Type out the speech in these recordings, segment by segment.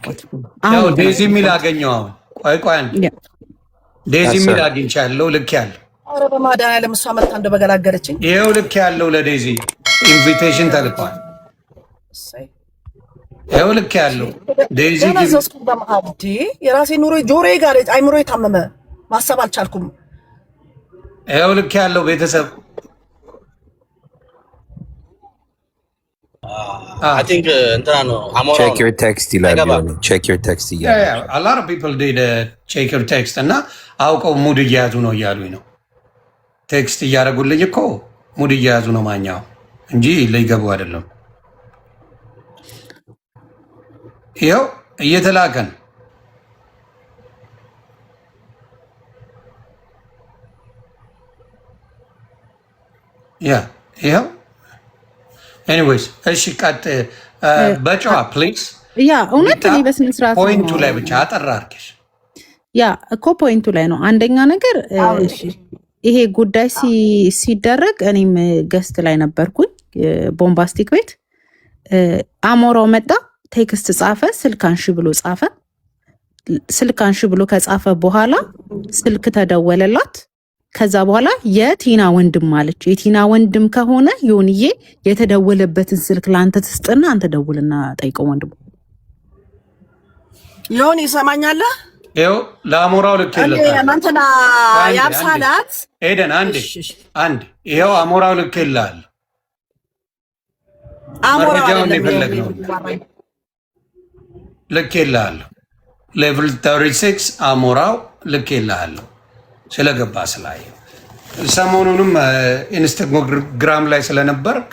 የጠየቅኩት። ያው ዴዚ የሚል አገኘው። አሁን ቆይ አንዴ ዴዚ የሚል አግኝቻለሁ። ልክ ያለው ኧረ በማዳን እሷ መጣ እንደ በገላገለችኝ። ይሄው ልክ ያለው ለዴዚ ኢንቪቴሽን ተልኳል። ይሄው ልክ ያለው ዴዚ ገናዘስኩ በመሀል የራሴ ኑሮ ጆሮዬ ጋር አይምሮ የታመመ ማሰብ አልቻልኩም። ይሄው ልክ ያለው ቤተሰብ I think check your text check your text a lot of people did check your text እና አውቀው ሙድ እየያዙ ነው እያሉኝ ነው። ቴክስት እያደረጉልኝ እኮ ሙድ እየያዙ ነው ማኛው እንጂ ለይገቡ አይደለም። ይኸው እየተላከን ይኸው ኤኒዌይስ እሺ ቀጥ በጨዋ ፕሊዝ እውነት እኔ በስነ ስርዓት ፖይንቱ ላይ ብቻ አጠራ አድርገሽ እኮ ፖይንቱ ላይ ነው። አንደኛ ነገር ይሄ ጉዳይ ሲደረግ እኔም ገስት ላይ ነበርኩኝ ቦምባስቲክ ቤት አሞራው መጣ ቴክስት ጻፈ ስልካንሽ ብሎ ጻፈ ስልካንሽ ብሎ ከጻፈ በኋላ ስልክ ተደወለላት ከዛ በኋላ የቲና ወንድም አለች የቲና ወንድም ከሆነ ዮኒዬ የተደወለበትን ስልክ ላንተ ትስጥና አንተ ደውልና ጠይቀው ወንድሙ ዮኒ ይሰማኛል ይኸው ለአሞራው ልክልታል አንተና ያብሳላት ኤደን አንድ ይኸው አሞራው ልክልሃል መረጃው እንደፈለግ ነው ልክልሃል ሌቭል 36 አሞራው ልክልሃል ስለገባ ስላየ ሰሞኑንም ኢንስታግራም ላይ ስለነበርክ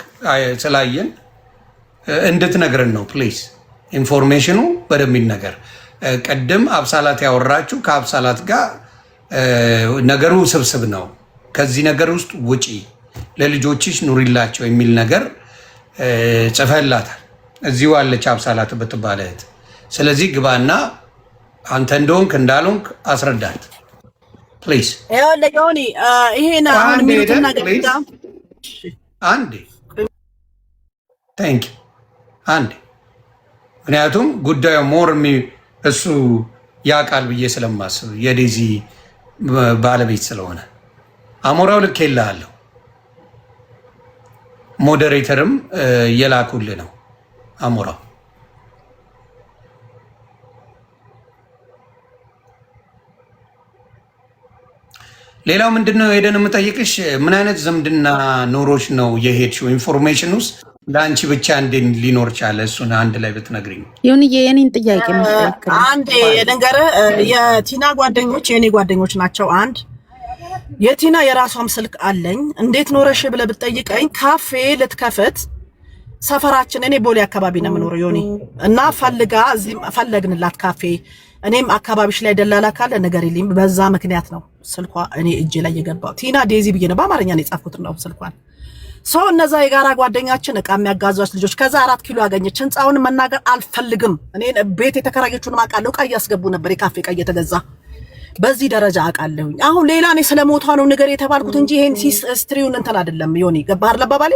ስላየን እንድትነግረን ነው ፕሊዝ ኢንፎርሜሽኑ በደንብ ይነገር። ቀደም አብሳላት ያወራችሁ ከአብሳላት ጋር ነገሩ ስብስብ ነው ከዚህ ነገር ውስጥ ውጪ ለልጆችሽ ኑሪላቸው የሚል ነገር ጽፈላታል። እዚሁ አለች አብሳላት በትባለት። ስለዚህ ግባና አንተ እንደሆንክ እንዳልሆንክ አስረዳት ፕሊዝ። ዮኒ ይሄን አሁን የሚሉትን ነገር አንዴ ታንክ አንዴ ምክንያቱም ጉዳዩ ሞር እሱ ያውቃል ብዬ ስለማስብ የዴዚ ባለቤት ስለሆነ አሞራው ልክ የለሃለሁ ሞዴሬተርም የላኩልህ ነው አሞራው። ሌላው ምንድነው ሄደን የምጠይቅሽ ምን አይነት ዝምድና ኖሮች ነው የሄድሽው? ኢንፎርሜሽን ውስጥ ለአንቺ ብቻ እንዴት ሊኖር ቻለ? እሱን አንድ ላይ ብትነግሪኝ። ዮኒዬ የኔን ጥያቄ አንዴ ልንገርህ፣ የቲና ጓደኞች የኔ ጓደኞች ናቸው። አንድ የቲና የራሷም ስልክ አለኝ። እንዴት ኖረሽ ብለህ ብትጠይቀኝ ካፌ ልትከፍት ሰፈራችን እኔ ቦሌ አካባቢ ነው የምኖረው ዮኒ እና ፈልጋ እዚህ ፈለግንላት ካፌ እኔም አካባቢሽ ላይ ደላላ ካለ ነገር የለም። በዛ ምክንያት ነው ስልኳ እኔ እጄ ላይ የገባው። ቲና ዴዚ ብዬ ነው በአማርኛ ነው የጻፍኩት ነው ስልኳን። ሰው እነዛ የጋራ ጓደኛችን እቃ የሚያጋዟች ልጆች ከዛ 4 ኪሎ አገኘች። ህንጻውን መናገር አልፈልግም። እኔ ቤት የተከራየችውን አውቃለሁ። እቃ እያስገቡ ነበር የካፌ እቃ እየተገዛ በዚህ ደረጃ አውቃለሁኝ። አሁን ሌላ እኔ ስለሞቷ ነው ነገር የተባልኩት እንጂ ይሄን ሂስትሪውን እንትን አይደለም ዮኒ ገባህ ለባባሌ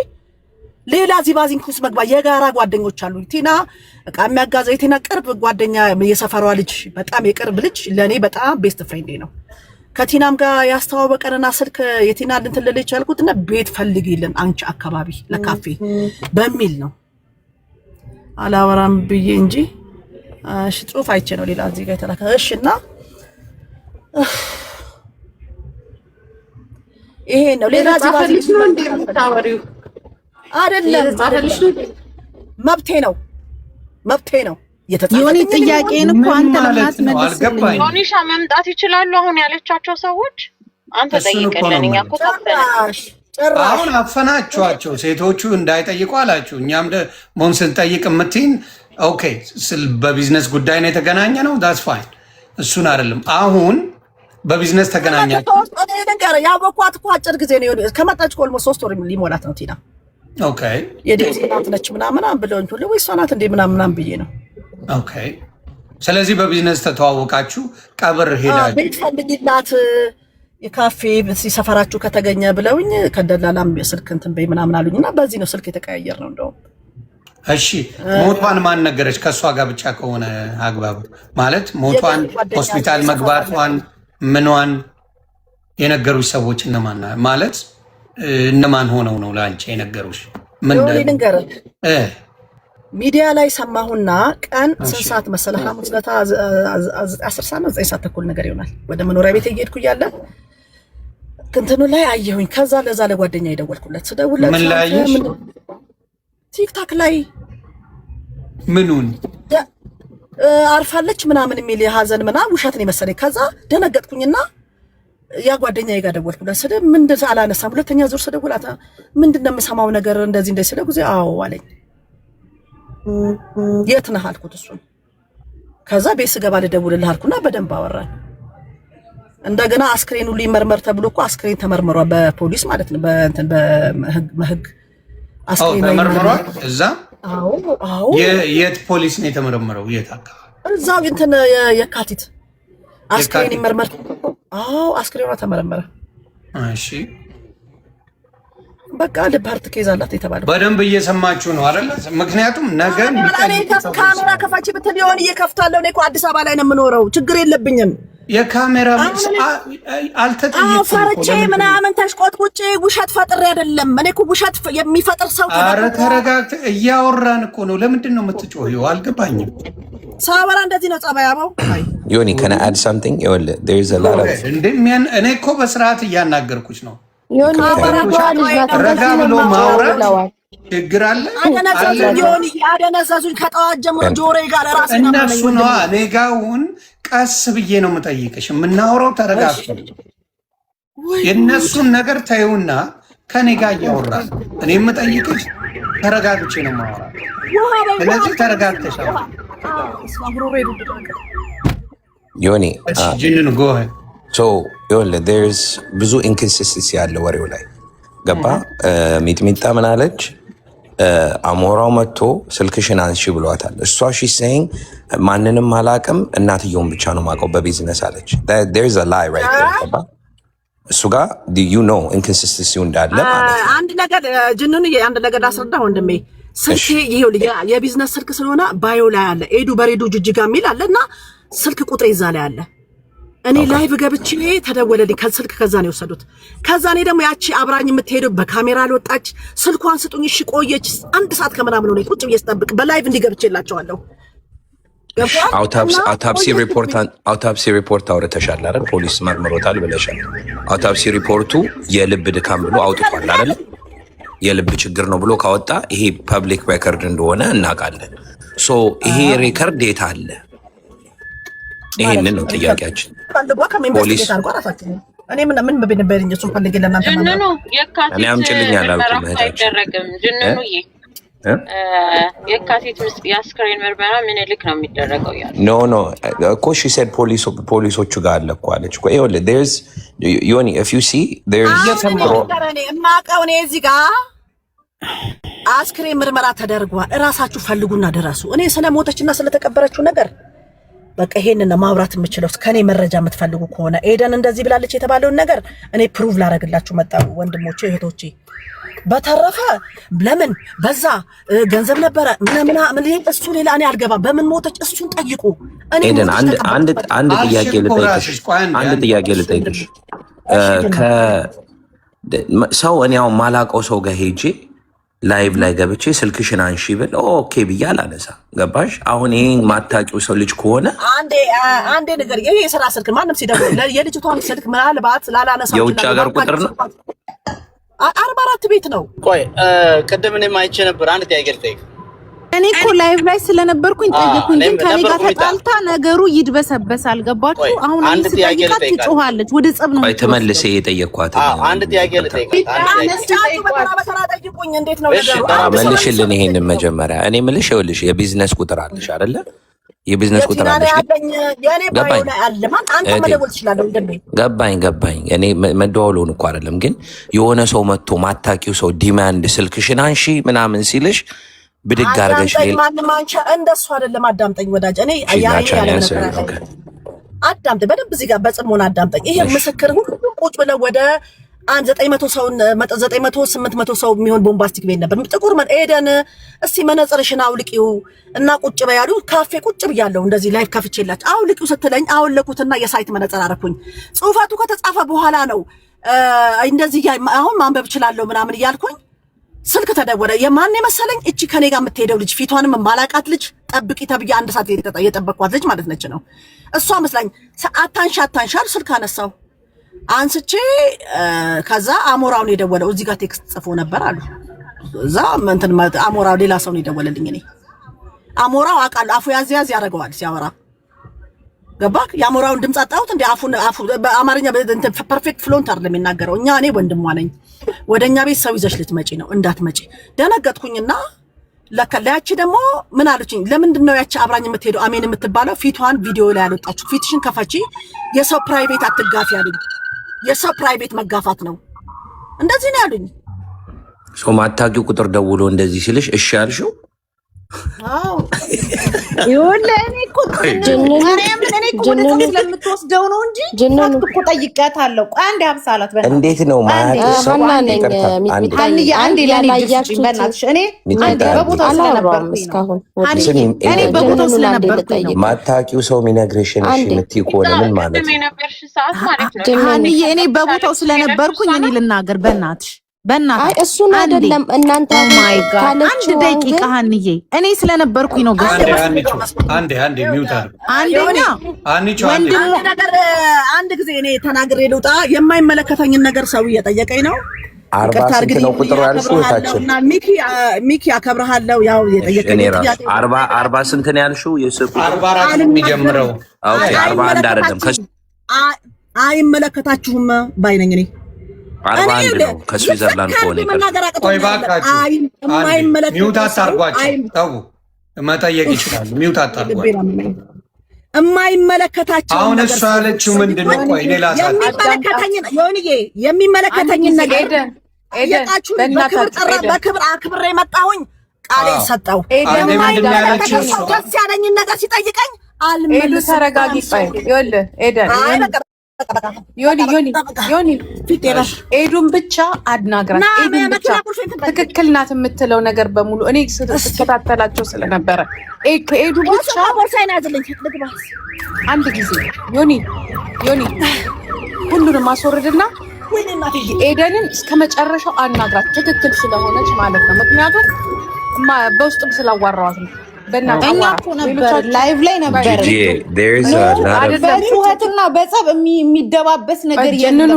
ሌላ ዚባዚንክ ውስጥ መግባ የጋራ ጓደኞች አሉ። ቲና እቃ የሚያጋዛ የቲና ቅርብ ጓደኛ የሰፈሯ ልጅ በጣም የቅርብ ልጅ ለኔ በጣም ቤስት ፍሬንዴ ነው። ከቲናም ጋር ያስተዋወቀንና ስልክ የቲና እንትን ልልች ያልኩትና ቤት ፈልጊልን አንቺ አካባቢ ለካፌ በሚል ነው አላወራም ብዬ እንጂ እሺ ጽሁፍ አይቼ ነው ሌላ እዚህ ጋር የተላከ እሺና ይሄ ነው ሌላ ዚባዚንክ ነው እንደምታወሪው አይደለም መብቴ ነው ዮኒ ጥያቄን እኮ አንተ ለማስመለስ ዮኒሻ መምጣት ይችላሉ አሁን ያለቻቸው ሰዎች አንተ ጠይቀልን እኛ እኮ ታፈናሽ አሁን አፈናችኋቸው ሴቶቹ እንዳይጠይቁ አላችሁ እኛም ደሞን ስንጠይቅ የምትይን ኦኬ በቢዝነስ ጉዳይ ነው የተገናኘ ነው ዳትስ ፋይን እሱን አይደለም አሁን በቢዝነስ ተገናኛችሁ ነገር ያበቋት እኮ አጭር ጊዜ ነው ከመጣች ኮልሞ 3 ወር ሊሞላት ነው ቲና ኦኬ የዴዚ ናት ነች ምናምን ብለው እንትን ለወይስ ናት እንደ ምናምን ብዬ ነው ኦኬ ስለዚህ በቢዝነስ ተተዋወቃችሁ ቀብር ሄዳችሁ ቤት ፈልጊላት የካፌ ሲሰፈራችሁ ከተገኘ ብለውኝ ከደላላም ስልክ እንትን በይ ምናምን አሉኝና በዚህ ነው ስልክ የተቀያየር ነው እንደው እሺ ሞቷን ማን ነገረች? ከእሷ ጋር ብቻ ከሆነ አግባብ ማለት ሞቷን ሆስፒታል መግባቷን ምኗን የነገሩሽ ሰዎች እነማን ማለት እነማን ሆነው ነው ለአንቺ የነገሩሽ? ምን ሚዲያ ላይ ሰማሁና ቀን ስንት ሰዓት መሰለህ? ሐሙስ ዕለት 10 ሰዓት ነው 9 ሰዓት ተኩል ነገር ይሆናል። ወደ መኖሪያ ቤት እየሄድኩ እያለ እንትኑ ላይ አየሁኝ። ከዛ ለዛ ለጓደኛ የደወልኩለት ስደውልለት ምን ላይ ቲክታክ ላይ ምኑን አርፋለች ምናምን የሚል የሀዘን ምናምን ውሸት ነው መሰለኝ። ከዛ ደነገጥኩኝና ያ ጓደኛዬ ጋር ደወልኩለት። ስደውል ምንድን አላነሳም። ሁለተኛ ዙር ስደውላት ምንድን ነው የምሰማው ነገር እንደዚህ እንደዚህ ስለ ጊዜ አዎ አለኝ። የት ነህ አልኩት እሱን። ከዛ ቤት ስገባ ልደውልልህ አልኩና በደንብ አወራን። እንደገና አስክሬኑ ሊመርመር ተብሎ እኮ አስክሬን ተመርምሯል በፖሊስ ማለት ነው። በእንትን በህግ አስክሬን ተመርምሯል እዛ። አዎ የት ፖሊስ ነው የተመረመረው? የት አካባቢ? እዛው እንትን የካቲት አስክሬን ይመርመር። አዎ አስክሬኗ ተመረመረ። እሺ በቃ ልባርት ኬዝ አላት የተባለው በደንብ እየሰማችሁ ነው አይደል? ምክንያቱም ነገ ካሜራ ከፋች ብትል ሊሆን እየከፍታለሁ። እኔ እኮ አዲስ አበባ ላይ ነው የምኖረው፣ ችግር የለብኝም። የካሜራ አልተጠየቅኩም። ፈርቼ ምናምን ተሽቆጥቁጬ ውሸት ፈጥሬ አይደለም። እኔ እኮ ውሸት የሚፈጥር ሰው ኧረ ተረጋግተህ እያወራን እኮ ነው። ለምንድን ነው የምትጮሂው? አልገባኝም። ሳወራ እንደዚህ ነው ጸባይ። አባው ዮኒ can I add something? there is a lot of እኔ እኮ በስርዓት እያናገርኩሽ ነው። ረጋ ብሎ ማውራት ችግር አለ። አደነዘዙኝ ከጠዋት ጀምሮ ጆሮዬ ጋር ራስ እነሱ ነዋ። እኔ ጋ አሁን ቀስ ብዬ ነው የምጠይቅሽ። የምናወራው ተረጋግቶ የእነሱን ነገር ታዩና ከኔ ጋር እያወራ እኔ የምጠይቅሽ ተረጋግቼ ነው የማወራ። ስለዚህ ተረጋግተሽ ዮኒ ጅንን ጎህ there's ብዙ ኢንኮንሲስተንሲ ያለ ወሬው ላይ ገባ። ሚጥሚጣ ምን አለች? አሞራው መጥቶ ስልክሽን አንሺ ብሏታል። እሷ ሺ ሴይንግ ማንንም አላቅም እናትየውን ብቻ ነው ማውቀው በቢዝነስ አለች። there's a lie right there ገባ። እሱ ጋር you know ኢንኮንሲስተንሲው እንዳለ ማለት ነው። አንድ ነገር ጅንኑ አንድ ነገር ላስረዳ ወንድሜ። ስልክ ይሄው የቢዝነስ ስልክ ስለሆነ ባዮ ላይ አለ ኤዱ በሬዱ ጅጅጋ የሚል አለና ስልክ ቁጥር ይዛ ላይ አለ። እኔ ላይቭ ገብቼ ተደወለልኝ ከስልክ ከዛ ነው የወሰዱት። ከዛ እኔ ደግሞ ያቺ አብራኝ የምትሄደው በካሜራ አልወጣች። ስልኳን ስጡኝ እሺ ቆየች። 1 ሰዓት ከምናምን ነው ቁጭ ብዬ ስጠብቅ በላይቭ እንዲገብቼላቸዋለሁ። አውቶፕሲ ሪፖርት አውርተሻል አይደል? ፖሊስ መርምሮታል ብለሻል። አውቶፕሲ ሪፖርቱ የልብ ድካም ብሎ አውጥቷል አይደል? የልብ ችግር ነው ብሎ ካወጣ ይሄ ፐብሊክ ሬከርድ እንደሆነ እናውቃለን። ሶ ይሄ ሬከርድ የት አለ? ይሄንን ነው ጥያቄያችን። ፖሊስ እኔ ምን በቤነበርኝ እሱን ፈልጌ ለእናንተ ጅንኑ የካቲት አምጪልኝ አላልኩም እህታችን። አይደረግም ጅንኑዬ የካቲት ውስጥ የአስክሬን ምርመራ ምኒልክ ነው የሚደረገው ያለው። ኖ እኮ ሺ ሴድ ፖሊሶቹ ጋር አለ እኮ አለች እኮ። ይኸውልህ there's ዮኒ if you see there's የማውቀው እኔ እዚህ ጋር አስክሬን ምርመራ ተደርጓል። እራሳችሁ ፈልጉና ደረሱ። እኔ ስለሞተችና ስለተቀበረችው ነገር በቃ ይሄንን ማውራት የምችለው ከኔ መረጃ የምትፈልጉ ከሆነ ኤደን እንደዚህ ብላለች የተባለውን ነገር እኔ ፕሩቭ ላደርግላችሁ መጣሁ ወንድሞቼ እህቶቼ። በተረፈ ለምን በዛ ገንዘብ ነበረ ምን እሱ ሌላ እኔ አልገባም። በምን ሞተች እሱን ጠይቁ። እኔ ኤደን አንድ ጥያቄ ልጠይቅሽ ከሰው እኔ ያው ማላውቀው ሰው ጋር ሄጄ ላይቭ ላይ ገብቼ ስልክሽን አንሺ ብል ኦኬ ብዬ አላነሳ። ገባሽ? አሁን ይሄን ማታውቂው ሰው ልጅ ከሆነ አንዴ ነገር ይሄ የሥራ ስልክ ማንም ሲደውል የልጅቷን ስልክ ምናልባት ላላነሳ የውጭ ሀገር ቁጥር ነው 44 ቤት ነው። ቆይ ቅድም እኔም አይቼ ነበር። አንድ ጥያቄ ልጠይቅ። እኔ እኮ ላይቭ ላይ ስለነበርኩኝ ጠየቁኝ። ግን ከኔ ጋር ተጣልታ ነገሩ ይድበሰበሳል። ገባችሁ? አሁን አንድ ጥያቄ ልጠይቅ። ትጮሃለች። ወደ ጸብ ነው። ቆይ ተመልሼ የጠየቅኳት አንድ ጥያቄ ልጠይቅ። እንዴት ነው መልሽልን ይሄንን መጀመሪያ። እኔ የምልሽ ይኸውልሽ የቢዝነስ ቁጥር አለሽ አይደለ? የቢዝነስ ቁጥር አለሽ። ገባኝ። እኔ መደዋወሉን እኮ አይደለም ግን የሆነ ሰው መጥቶ ማታቂው ሰው ዲማንድ ስልክሽን አንሺ ምናምን ሲልሽ ብድግ አድርገሽ ማንም አንቺ እንደሱ አይደለም። አዳምጠኝ ወዳጅ፣ እኔ አዳምጠኝ በደንብ እዚህ ጋር በጽሞና አዳምጠኝ። ይሄ ምስክር ሁሉ ቁጭ ብለው ወደ 900 ሰው 800 ሰው የሚሆን ቦምባስቲክ ቤት ነበር። ጥቁር ኤደን እስቲ መነጽርሽን አውልቂው እና ቁጭ በያሉ ካፌ ቁጭ ብያለሁ። እንደዚህ ላይፍ ከፍቼላችሁ አውልቂው ስትለኝ አውልቁትና የሳይት መነጽር አረኩኝ። ጽሁፋቱ ከተጻፈ በኋላ ነው እንደዚህ አሁን ማንበብ እችላለሁ ምናምን እያልኩኝ ስልክ ተደወለ። የማን መሰለኝ እቺ ከኔ ጋር የምትሄደው ልጅ ፊቷንም ማላቃት ልጅ ጠብቂ ተብዬ አንድ ሰዓት የጠበቅኳት ልጅ ማለት ነች ነው እሷ መስላኝ። አታንሻ ስልክ አነሳው አንስቼ ከዛ አሞራውን የደወለው እዚህ ጋር ቴክስት ጽፎ ነበር አሉ። እዛ እንትን አሞራው ሌላ ሰው ነው የደወለልኝ። እኔ አሞራው አውቃለሁ አፉ ያዝ ያደርገዋል ሲያወራ ገባክ? የአሞራውን ድምፅ አጣሁት እንደ አፉ በአማርኛ እንትን ፐርፌክት ፍሎንት አይደለም የሚናገረው። እኔ ወንድሟ ነኝ ወደኛ ቤት ሰው ይዘሽ ልትመጪ ነው እንዳትመጪ ደነገጥኩኝና ለከላያቺ ደግሞ ምን አሉችኝ? ለምንድን ነው ያቺ አብራኝ የምትሄደው አሜን የምትባለው ፊቷን ቪዲዮ ላይ ያልወጣችሁ? ፊትሽን ከፈቺ የሰው ፕራይቬት አትጋፊ አሉኝ። የሰው ፕራይቬት መጋፋት ነው እንደዚህ ነው ያሉኝ። ሰው ማታውቂው ቁጥር ደውሎ እንደዚህ ሲልሽ እሺ ያልሽው? አዎ ይኸውልህ እኔ እኮ ስለምትወስደው ነው እንጂ እኮ ጠይቄያታለሁ። ቆይ አንዴ አብሳላት በእናትሽ እንዴት ነው ማለት ሰው አንዴ ላያያችሁ በእናትሽ እኔ በቦታው ስለነበርኩኝ ማታውቂው ሰው የሚነግርሽን እሺ የምትይ ከሆነ ምን ማለት ነው? ሀንዬ እኔ በቦታው ስለነበርኩኝ እኔ ልናገር በእናትሽ እሱን አይደለም እናንተ አንድ ደቂቃ ሀንዬ እኔ ስለነበርኩኝ ነው። አንዴ ሚውት አድርጉ። አንድ ጊዜ እኔ ተናግሬ ልውጣ። የማይመለከተኝን ነገር ሰው እየጠየቀኝ ነው። 40 ነው ቁጥሩ ያልሽው ታችን ሚኪ አከብርሃለሁ። ያው የጠየቀኝ ጥያቄ 40 ስንት ነው ያልሽው? 44 የሚጀምረው ኦኬ 41 አይደለም። አይመለከታችሁም ባይነኝ እኔ 41 ነው ከስዊዘርላንድ ከሆነ ሚውት አታርጓቸው። ተው መጠየቅ ይችላሉ። ሚውት አታርጓቸው። የማይመለከታቸው አሁን እሷ ያለችው ምንድነው? ቆይ ሌላ የሚመለከተኝን ነገር ጠየቃችሁ። በክብር አክብሬ መጣሁኝ። ቃሌን ሰጠው። ደስ ያለኝን ነገር ሲጠይቀኝ አልመለስም። ተረጋጊ። ይኸውልህ ኤደን ዮኒ ኤዱን ብቻ አድናግራት። ኤዱን ብቻ ትክክል ናት የምትለው ነገር በሙሉ እኔ ስትከታተላቸው ስለነበረ ከኤዱ ብቻ አንድ ጊዜ ዮኒ ሁሉንም ማስወረድና ኤደንን እስከ መጨረሻው አናግራት፣ ትክክል ስለሆነች ማለት ነው። ምክንያቱም በውስጥም ስላዋራዋት ነው። እኛ እኮ ነበር ላይቭ ላይ ነበር። በጩኸትና በጸብ የሚደባበስ ነገር የለም።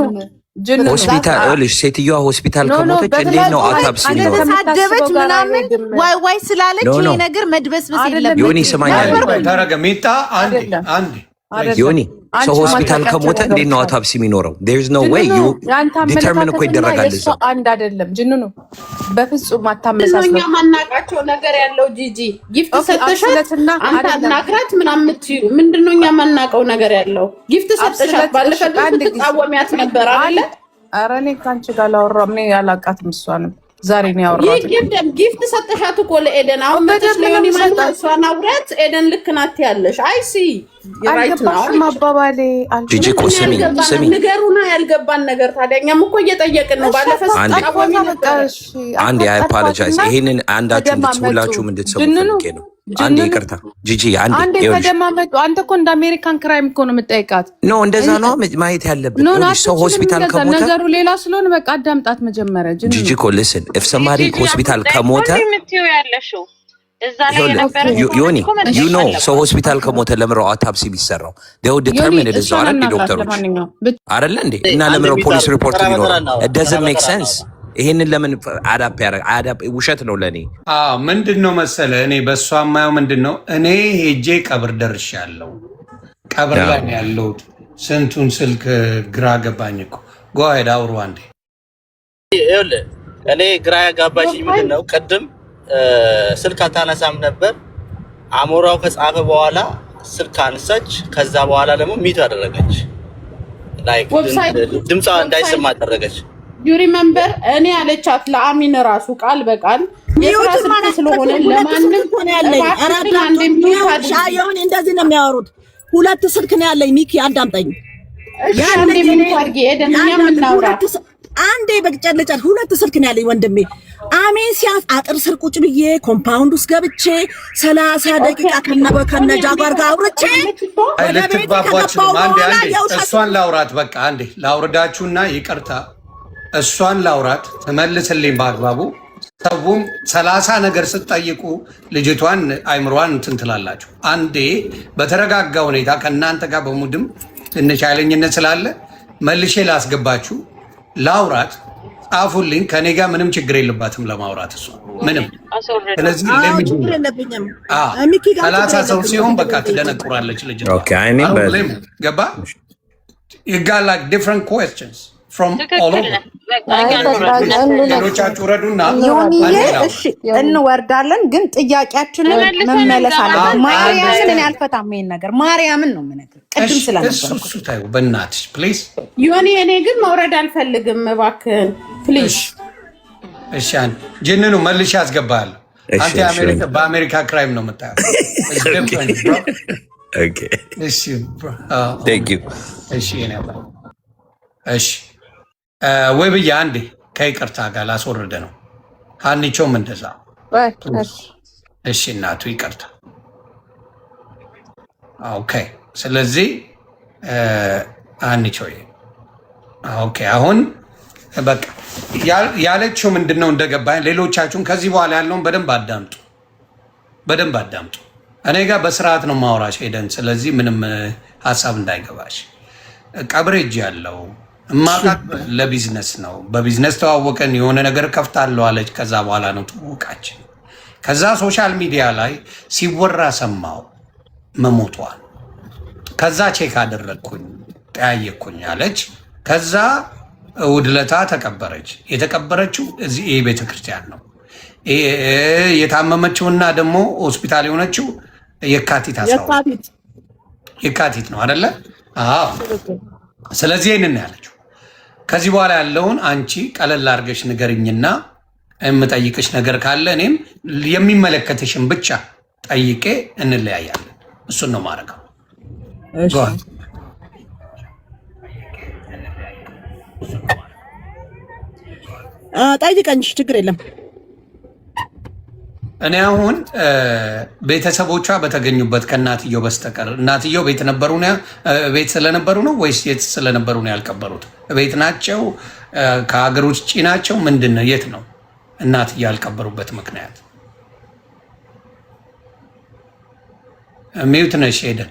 ሆስፒታል ሴትዮዋ ሆስፒታል ከሞተች እንዴት ነው አውቶፕሲ ነው? ተሳደበች ምናምን ዋይ ስላለች ይሄ ነገር መድበስበስ የለም። ዮኒ ስማኛል ተረገሚታ አንድ ዮኒ ሰው ሆስፒታል ከሞተ እንዴት ነው አውቶፕሲ የሚኖረው? there is no way you determine እኮ ይደረጋል። እዛ አንድ አይደለም ጅንኑ በፍጹም አታመሳስለው። እኛ ማናቃቸው ነገር ያለው ጂጂ ጊፍት ሰጥተሻትና አንተ አናግራት ምናምን ምንድነው? እኛ ማናቀው ነገር ያለው ጊፍት ሰጥተሻት ባለፈው ተቃወሚያት ነበር አይደል? ኧረ እኔ ካንቺ ጋር ላወራም ነው ያላቃትም እሷንም ዛሬ ነው ያወራሁት። ጊፍት ሰጥተሻት እኮ ለኤደን አሁን በደስለዮኒ ማለት እሷን አውራት ኤደን ልክ ናት ያለሽ አይሲ የራይት ነው ማባባሌ ጂጂ እኮ ስሚ ንገሩና ያልገባን ነገር ታዲያ እኛም እኮ እየጠየቅን ነው። ባለፈው ተቃወሚ ነበር። አንዴ አይ አፖሎጃይዝ ይሄንን አንዳችሁ እንድትውላችሁ እንድትሰሙ ፈልጌ ነው። አንዴ ይቅርታ ጂጂ አንዴ በደማመጡ አንተ እኮ እንደ አሜሪካን ክራይም እኮ ነው የምጠይቃት። ኖ እንደዛ ነው ማየት ያለብን። ሰው ሆስፒታል ከሞተ ነገሩ ሌላ ስለሆነ በቃ አዳምጣት መጀመሪያ ጂጂ እኮ listen if somebody ሆስፒታል ከሞተ ዮኒ you know ሰው ሆስፒታል ከሞተ ለምረው አውቶፕሲ ቢሰራው they would determine it እዛው አይደል ዶክተሮች አይደል እንዴ? እና ለምረው ፖሊስ ሪፖርት ቢኖር it doesn't make sense። ይሄንን ለምን አዳፕ ውሸት ነው ለኔ። ምንድነው መሰለ እኔ በሷ ማየው ምንድነው እኔ ሄጄ ቀብር ደርሻለሁ። ቀብር ላይ ነው ያለሁት። ስንቱን ስልክ ግራ ገባኝ እኮ ጎሄድ አውሩ አንዴ። ይኸውልህ እኔ ግራ ያጋባችኝ ምንድነው ቅድም ስልክ አታነሳም ነበር። አሞራው ከጻፈ በኋላ ስልክ አነሳች። ከዛ በኋላ ደግሞ ሚት አደረገች። ላይክ ድምጿ እንዳይሰማ አደረገች። ዩ ሪመምበር እኔ ያለቻት ለአሚን ራሱ ቃል በቃል የስራ ስለሆነ ለማንም ሆነ ያለኝ ሻየውን እንደዚህ ነው የሚያወሩት። ሁለት ስልክ ነው ያለኝ። ሚኪ አዳምጠኝ። አንዴ በቅጨለጨል 2 ስልክ ነው ያለኝ ወንድሜ። አሜን ሲያስ አጥር ስር ቁጭ ብዬ ኮምፓውንድ ውስጥ ገብቼ 30 ደቂቃ ከነጃጓር ጋር አውርቼ ልትግባቧችሁ። አንዴ እሷን ላውራት፣ በቃ አንዴ ላውርዳችሁና ይቅርታ እሷን ላውራት ትመልስልኝ በአግባቡ። ሰውም 30 ነገር ስትጠይቁ ልጅቷን አይምሯን እንትን ትላላችሁ። አንዴ በተረጋጋ ሁኔታ ከእናንተ ጋር በሙድም ትንሽ ኃይለኝነት ስላለ መልሼ ላስገባችሁ። ላውራት ጻፉልኝ። ከኔ ጋር ምንም ችግር የለባትም ለማውራት እሷ ምንም። ስለዚህ ለምን 30 ሰው ሲሆን በቃ ትደነቁራለች ልጅ። ገባ ይጋላ ዲፍረንት ኩዌስችንስ from all over ሌሎቻችሁ ረዱና እንወርዳለን። ግን ጥያቄያችንን መመለስ አለበት። ማርያምን እኔ አልፈታም ይሄን ነገር ማርያምን ነው የምነግርህ። ቅድም ስለነበርኩ እሱ ታዩ በእናትሽ ፕሊዝ ዮኒ። እኔ ግን መውረድ አልፈልግም እባክህን ፕሊዝ። እሺ ጅንኑ መልሼ አስገባለሁ። አንተ በአሜሪካ ክራይም ነው የምታየው። ኦኬ እሺ ቴንክ ዩ። እሺ እሺ ወይ ብዬ አንዴ ከይቅርታ ጋር ላስወርደ ነው። ሀኒቾም እንደዛ። እሺ እናቱ ይቅርታ። ኦኬ ስለዚህ ሀኒቾ ኦኬ አሁን በቃ ያለችው ምንድን ነው እንደገባኝ። ሌሎቻችሁን ከዚህ በኋላ ያለውን በደንብ አዳምጡ። እኔ ጋር በስርዓት ነው ማውራሽ ሄደን። ስለዚህ ምንም ሀሳብ እንዳይገባሽ። ቀብሬጅ ያለው እማቃት ለቢዝነስ ነው። በቢዝነስ ተዋወቀን። የሆነ ነገር ከፍታለሁ አለች። ከዛ በኋላ ነው ትውቃችን። ከዛ ሶሻል ሚዲያ ላይ ሲወራ ሰማው መሞቷን። ከዛ ቼክ አደረግኩኝ፣ ጠያየኩኝ አለች። ከዛ እሑድ ዕለት ተቀበረች። የተቀበረችው እዚህ ቤተክርስቲያን ነው። የታመመችውና ደግሞ ሆስፒታል የሆነችው የካቲት ነው አይደለ? አዎ። ስለዚህ ይህንን ያለችው ከዚህ በኋላ ያለውን አንቺ ቀለል አድርገሽ ንገርኝና የምጠይቅሽ ነገር ካለ እኔም የሚመለከትሽን ብቻ ጠይቄ እንለያያለን። እሱን ነው ማድረገው። ጠይቀኝ፣ ችግር የለም። እኔ አሁን ቤተሰቦቿ በተገኙበት ከእናትየው በስተቀር እናትየው ቤት ስለነበሩ ነው ወይስ የት ስለነበሩ ነው ያልቀበሩት? ቤት ናቸው? ከሀገር ውጭ ናቸው? ምንድን ነው? የት ነው እናትየው ያልቀበሩበት ምክንያት? ሚውት ነሽ ሄደን።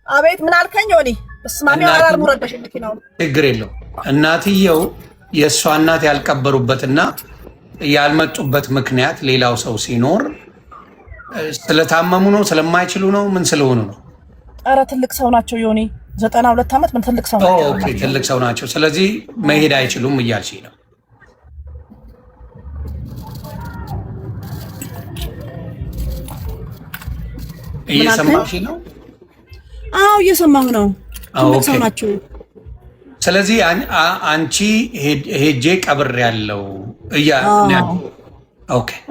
አቤት ምን አልከኝ? ሆኔ በስማሚ አራር ሙረደሽ ነው። ችግር የለው። እናትየው የእሷ እናት ያልቀበሩበትና ያልመጡበት ምክንያት ሌላው ሰው ሲኖር ስለታመሙ ነው? ስለማይችሉ ነው? ምን ስለሆኑ ነው? ኧረ ትልቅ ሰው ናቸው ዮኒ፣ 92 ዓመት ምን ትልቅ ሰው ናቸው። ኦኬ ትልቅ ሰው ናቸው። ስለዚህ መሄድ አይችሉም እያልሽ ነው? እየሰማሽ ነው? አዎ እየሰማሁ ነው። ትልቅ ሰው ናቸው። ስለዚህ አንቺ ሄጄ ቀብር ያለው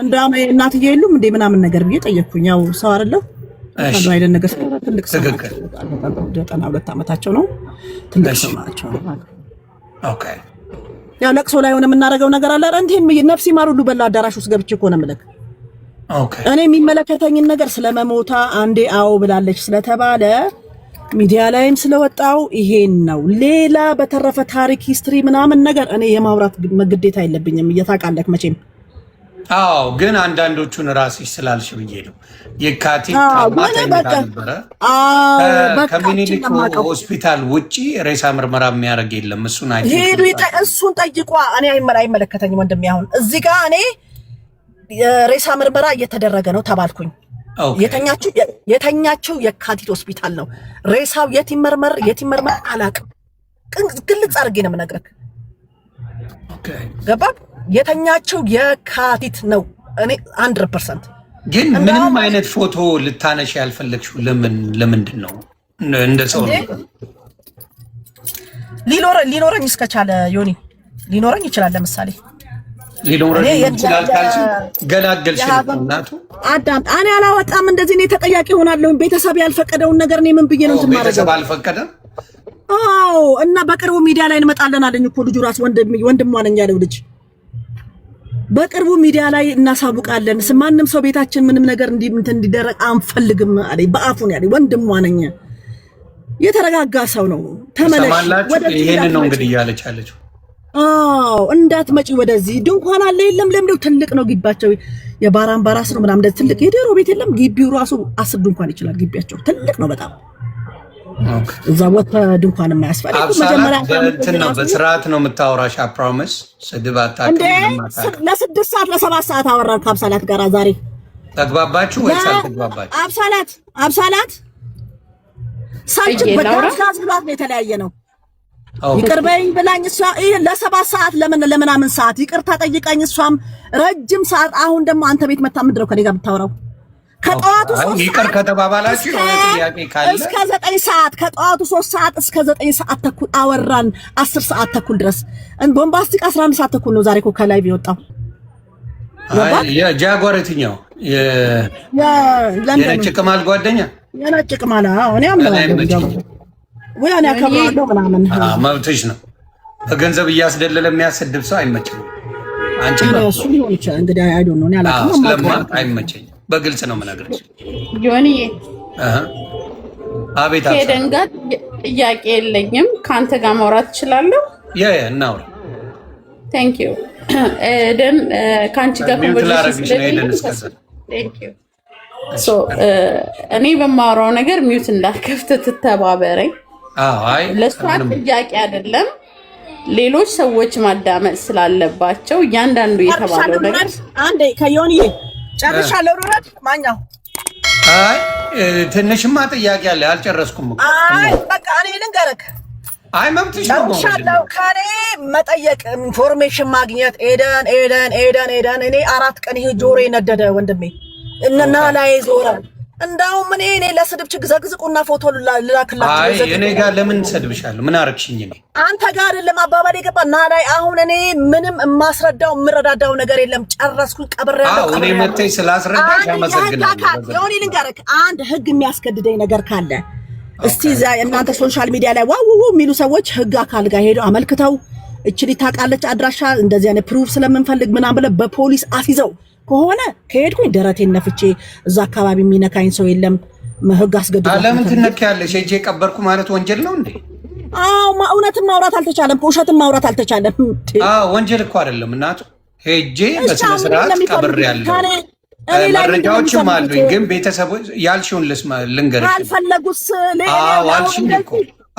እንደውም እናትዬ የሉም እንዴ ምናምን ነገር ብዬ ጠየቅኩኝ። ያው ሰው አይደለሁ አይደል ነገር ትልቅ ሰው ናቸው። 92 ዓመታቸው ነው። ትልቅ ሰው ናቸው። ያው ለቅሶ ላይ ሆነ የምናደርገው ነገር አለ። እንዴም ነፍስ ይማር ሁሉ በላ አዳራሽ ውስጥ ገብቼ እኮ ነው የምልህ። እኔ የሚመለከተኝን ነገር ስለመሞታ አንዴ አዎ ብላለች ስለተባለ ሚዲያ ላይም ስለወጣው ይሄን ነው። ሌላ በተረፈ ታሪክ ሂስትሪ ምናምን ነገር እኔ የማውራት ግዴታ የለብኝም። እየታውቃለህ መቼም። አዎ ግን አንዳንዶቹን ራስሽ ስላልሽ ብዬ ነው። የካቲት ነበረ ከሚኒሊክ ሆስፒታል ውጪ ሬሳ ምርመራ የሚያደርግ የለም። እሱን ሄዱ እሱን ጠይቋ። እኔ አይመለከተኝም ወንድሜ። አሁን እዚህ ጋር እኔ ሬሳ ምርመራ እየተደረገ ነው ተባልኩኝ። የተኛችው የካቲት ሆስፒታል ነው። ሬሳው የት ይመርመር አላውቅም። ግልጽ አድርጌ ነው የምነግርህ። ገባ? የተኛችው የካቲት ነው። እኔ 100% ግን ምንም አይነት ፎቶ ልታነሽ ያልፈለግሽው ለምንድን ነው? እንደ ሰው ሊኖረኝ እስከቻለ ዮኒ ሊኖረኝ ይችላል። ለምሳሌ ገላገልሽ እናቱ አዳም እኔ አላወጣም። እንደዚህ እኔ ተጠያቂ ሆናለሁ። ቤተሰብ ያልፈቀደውን ነገር እኔ ምን ብዬ ነው እንትን ማድረግ? ቤተሰብ አልፈቀደም። አዎ እና በቅርቡ ሚዲያ ላይ እንመጣለን አለኝ እኮ ልጁ ራስ ወንድሟ ነኝ ያለው ልጅ በቅርቡ ሚዲያ ላይ እናሳውቃለን። ማንም ሰው ቤታችን ምንም ነገር እንዲደረግ አንፈልግም አለኝ። በአፉ ነው ያለኝ። ወንድሟ ነኝ። የተረጋጋ ሰው ነው። ተመለሽ ወደ ይሄን ነው እንግዲህ ያለች አለች። አዎ እንዳትመጪ ወደዚህ ድንኳን አለ የለም ለምደው ትልቅ ነው ግቢያቸው የባራን ባራስ ነው ምናምን ትልቅ የዶሮ ቤት የለም ግቢው ራሱ 10 ድንኳን ይችላል ግቢያቸው ትልቅ ነው በጣም እዛ ወጣ ድንኳን የማያስፈልግ መጀመሪያ እንትን ነው በስርዓት ነው የምታወራሽ ፕሮሚስ ስድባታ ለ6 ሰዓት ለ7 ሰዓት አወራን ከአብሳላት ጋር ዛሬ ተግባባችሁ ወይስ አልተግባባችሁ አብሳላት ሳይጭ በጋዝ ብላት ነው የተለያየ ነው ይቅርበኝ ብላኝ እሷ ለ7 ሰዓት ለምናምን ሰዓት ይቅርታ ጠይቃኝ እሷም ረጅም ሰዓት አሁን ደግሞ አንተ ቤት መታ ምድረው ከኔ ጋር ብታወራው ከጠዋቱ 3 ይቅር ከተባባላችሁ ጥያቄ ካለ እስከ 9 ሰዓት ከጠዋቱ 3 ሰዓት እስከ 9 ሰዓት ተኩል አወራን 10 ሰዓት ተኩል ድረስ ቦምባስቲክ 11 ሰዓት ተኩል ነው ዛሬ እኮ ከላይ ቢወጣው የጃጓር የትኛው የነጭ ቅማል ጓደኛ የነጭ ቅማል እኔ አምናለሁ ወይ እኔ አከብራለሁ ምናምን መብትሽ ነው በገንዘብ እያስደለለ የሚያሰድብ ሰው አይመችም አንቺ ነው እሱ ሊሆን ይችላል እንግዲህ አይዶ ነው እኔ አላውቅም ስለማት አይመቸኝ በግልጽ ነው የምነግርሽ ዮኒ አቤት ከኤደን ጋር ጥያቄ የለኝም ካንተ ጋር ማውራት እችላለሁ እናውራ ቴንክ ዩ ኤደን ካንቺ ጋር ኮንቨርሴሽን ቴንክ ዩ ሶ እኔ በማወራው ነገር ሚውት እንዳልከፍት ትተባበረኝ አይ ለሷ ጥያቄ አይደለም ሌሎች ሰዎች ማዳመጥ ስላለባቸው እያንዳንዱ የተባለው ነገር አንዴ ከዮኒዬ ጨርሻለሁ ሩረት ማኛው አይ ትንሽማ ጥያቄ አለ አልጨረስኩም እኮ አይ በቃ እኔ ልንገርክ አይ መብትሽ ነው ጨርሻለሁ ከኔ መጠየቅ ኢንፎርሜሽን ማግኘት ኤደን እኔ 4 ቀን ይሄ ጆሮ የነደደ ወንድሜ እነና ላይ ዞረ እንዳውም እኔ ለስድብ ዘግዝቁና ፎቶ ልላክላችሁ አይ እኔ ጋር ለምን ሰድብሻለሁ ምን አረክሽኝ እኔ አንተ ጋር አይደለም አባባል የገባና ላይ አሁን እኔ ምንም የማስረዳው የምረዳዳው ነገር የለም ጨረስኩ ቀብሬያለሁ እኔ መጥተይ ስላስረዳሽ አመሰግናለሁ ዮኒ ልንገርክ አንድ ህግ የሚያስገድደኝ ነገር ካለ እስቲ እናንተ ሶሻል ሚዲያ ላይ ዋው የሚሉ ሰዎች ህግ አካል ጋር ሄደው አመልክተው እቺ ታውቃለች አድራሻ እንደዚህ አይነት ፕሩፍ ስለምንፈልግ ምናምን ብለ በፖሊስ አስይዘው ከሆነ ከሄድኩኝ ደረቴን ነፍቼ እዛ አካባቢ የሚነካኝ ሰው የለም ህግ አስገድደው ለምን ትነካያለሽ እጄ ቀበርኩ ማለት ወንጀል ነው እንዴ አው እውነትም ማውራት አልተቻለም ውሸትም ማውራት አልተቻለም ወንጀል እኮ አይደለም እናቱ ሄጄ በስነ ስርዓት ቀብሬያለሁ መረጃዎችም አሉኝ ግን ቤተሰቦች ያልሽውን ልንገርሽ ካልፈለጉስ አልሽኝ እኮ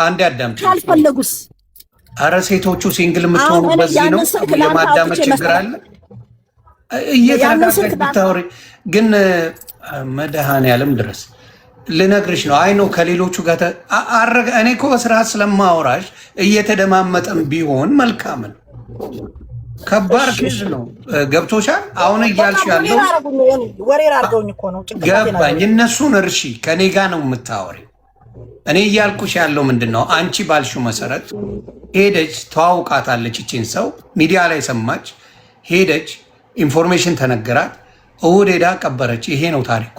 አንዴ አዳምጪ ካልፈለጉስ ኧረ ሴቶቹ ሲንግል የምትሆኑ በዚህ ነው የማዳመጥ ችግር አለ እየተረጋጋች ብታወሪ ግን መድኃኔዓለም ድረስ ልነግርሽ ነው አይ ነው ከሌሎቹ ጋር እኔ እኮ በስርዓት ስለማወራሽ እየተደማመጠን ቢሆን መልካም ነው ከባድ ኬዝ ነው ገብቶሻል አሁን እያልሽ ያለው ወሬር አድርገውኝ እኮ ነው ገባኝ እነሱን እርሺ ከኔ ጋር ነው የምታወሪ እኔ እያልኩሽ ያለው ምንድነው አንቺ ባልሽው መሰረት ሄደች ተዋውቃታለች እቺን ሰው ሚዲያ ላይ ሰማች ሄደች ኢንፎርሜሽን ተነገራት እሑድ ሄዳ ቀበረች ይሄ ነው ታሪኩ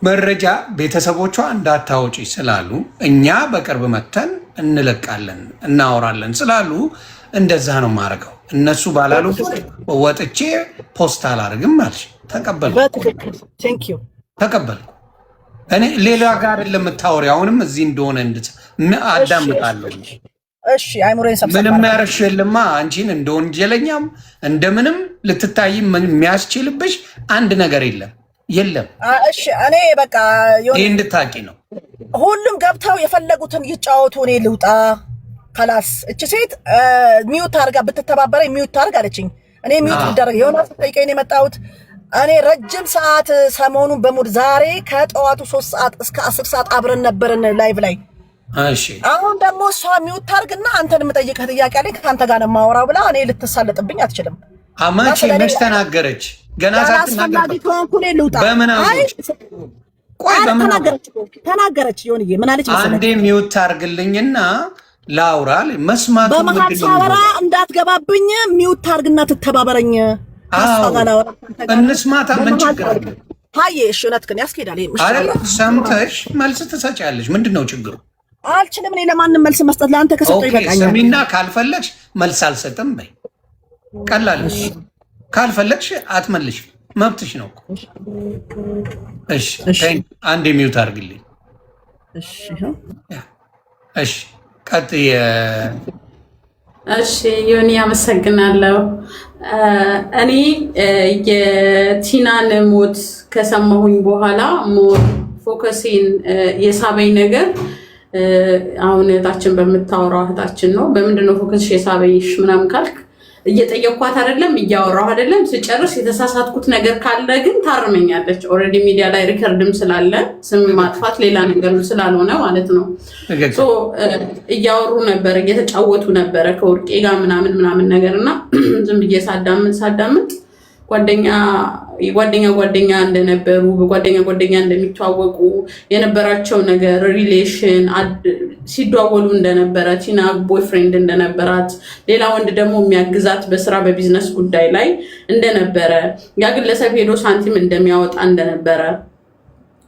መረጃ ቤተሰቦቿ እንዳታወጪ ስላሉ እኛ በቅርብ መተን እንለቃለን እናወራለን ስላሉ እንደዛ ነው ማረገው እነሱ ባላሉ ወጥቼ ፖስት አላርግም አልሽ ተቀበልኩ በትክክል ቴንክ ዩ ተቀበልኩ እኔ ሌላ ጋር ለምታወሪ አሁንም እዚህ እንደሆነ አዳምጣለሁ እሺ አይሙሬን ሰብሰብ ምንም ያረሽ የለማ አንቺን እንደ ወንጀለኛም እንደምንም ልትታይ የሚያስችልብሽ አንድ ነገር የለም እሺ እኔ በቃ ይሄ እንድታቂ ነው ሁሉም ገብተው የፈለጉትን ይጫወቱ እኔ ልውጣ خلاص እቺ ሴት ሚውት አርጋ ብትተባበረ ሚውት አርጋ አለችኝ እኔ ሚውት ልደረግ የሆነ ጠይቀኝ የመጣሁት እኔ ረጅም ሰዓት ሰሞኑን በሙድ ዛሬ ከጠዋቱ 3 ሰዓት እስከ 10 ሰዓት አብረን ነበርን ላይቭ ላይ እሺ አሁን ደግሞ እሷ ሚውት አርግና አንተን የምጠይቅህ ጥያቄ አለኝ ካንተ ጋር ነው የማወራው ብላ እኔ ልትሳለጥብኝ አትችልም አማቺ መች ተናገረች ገና ሳትናገር በምን ቆይ በምን ተናገረች ዮኒዬ ምን አለች መሰለኝ አንዴ ሚውት አርግልኝና ላውራል መስማት በማሳወራ እንዳትገባብኝ ሚውት አርግና ትተባበረኝ እንስማታ ምን ችግር አለ ሃዬ እሺ እውነትህን ያስኬዳል አይደል ሰምተሽ መልስ ትሰጫለሽ ምንድነው ችግሩ አልችልም እኔ ለማንም መልስ መስጠት ለአንተ ከሰጠው ይበቃኛል። ስሚና ካልፈለግሽ መልስ አልሰጥም በይ። ቀላል ካልፈለግሽ አትመልሽ መብትሽ ነው። እሺ አንድ ሚውት አድርግልኝ። እሺ ቀጥይ። እሺ ዮኒ አመሰግናለሁ። እኔ የቲናን ሞት ከሰማሁኝ በኋላ ሞር ፎከሴን የሳበኝ ነገር አሁን እህታችን በምታወራው እህታችን ነው። በምንድነው ፎከስሽ የሳበኝሽ ምናምን ካልክ እየጠየኳት አይደለም እያወራሁ አይደለም። ስጨርስ የተሳሳትኩት ነገር ካለ ግን ታርመኛለች። ኦልሬዲ ሚዲያ ላይ ሪከርድም ስላለ ስም ማጥፋት ሌላ ነገር ስላልሆነ ማለት ነው። እያወሩ ነበር፣ እየተጫወቱ ነበረ ከወርቄ ጋር ምናምን ነገርና ዝም ብዬ ሳዳምጥ ጓደኛ እንደነበሩ በጓደኛ እንደሚተዋወቁ የነበራቸው ነገር ሪሌሽን ሲደዋወሉ እንደነበረ ቲና ቦይፍሬንድ እንደነበራት ሌላ ወንድ ደግሞ የሚያግዛት በስራ በቢዝነስ ጉዳይ ላይ እንደነበረ ያ ግለሰብ ሄዶ ሳንቲም እንደሚያወጣ እንደነበረ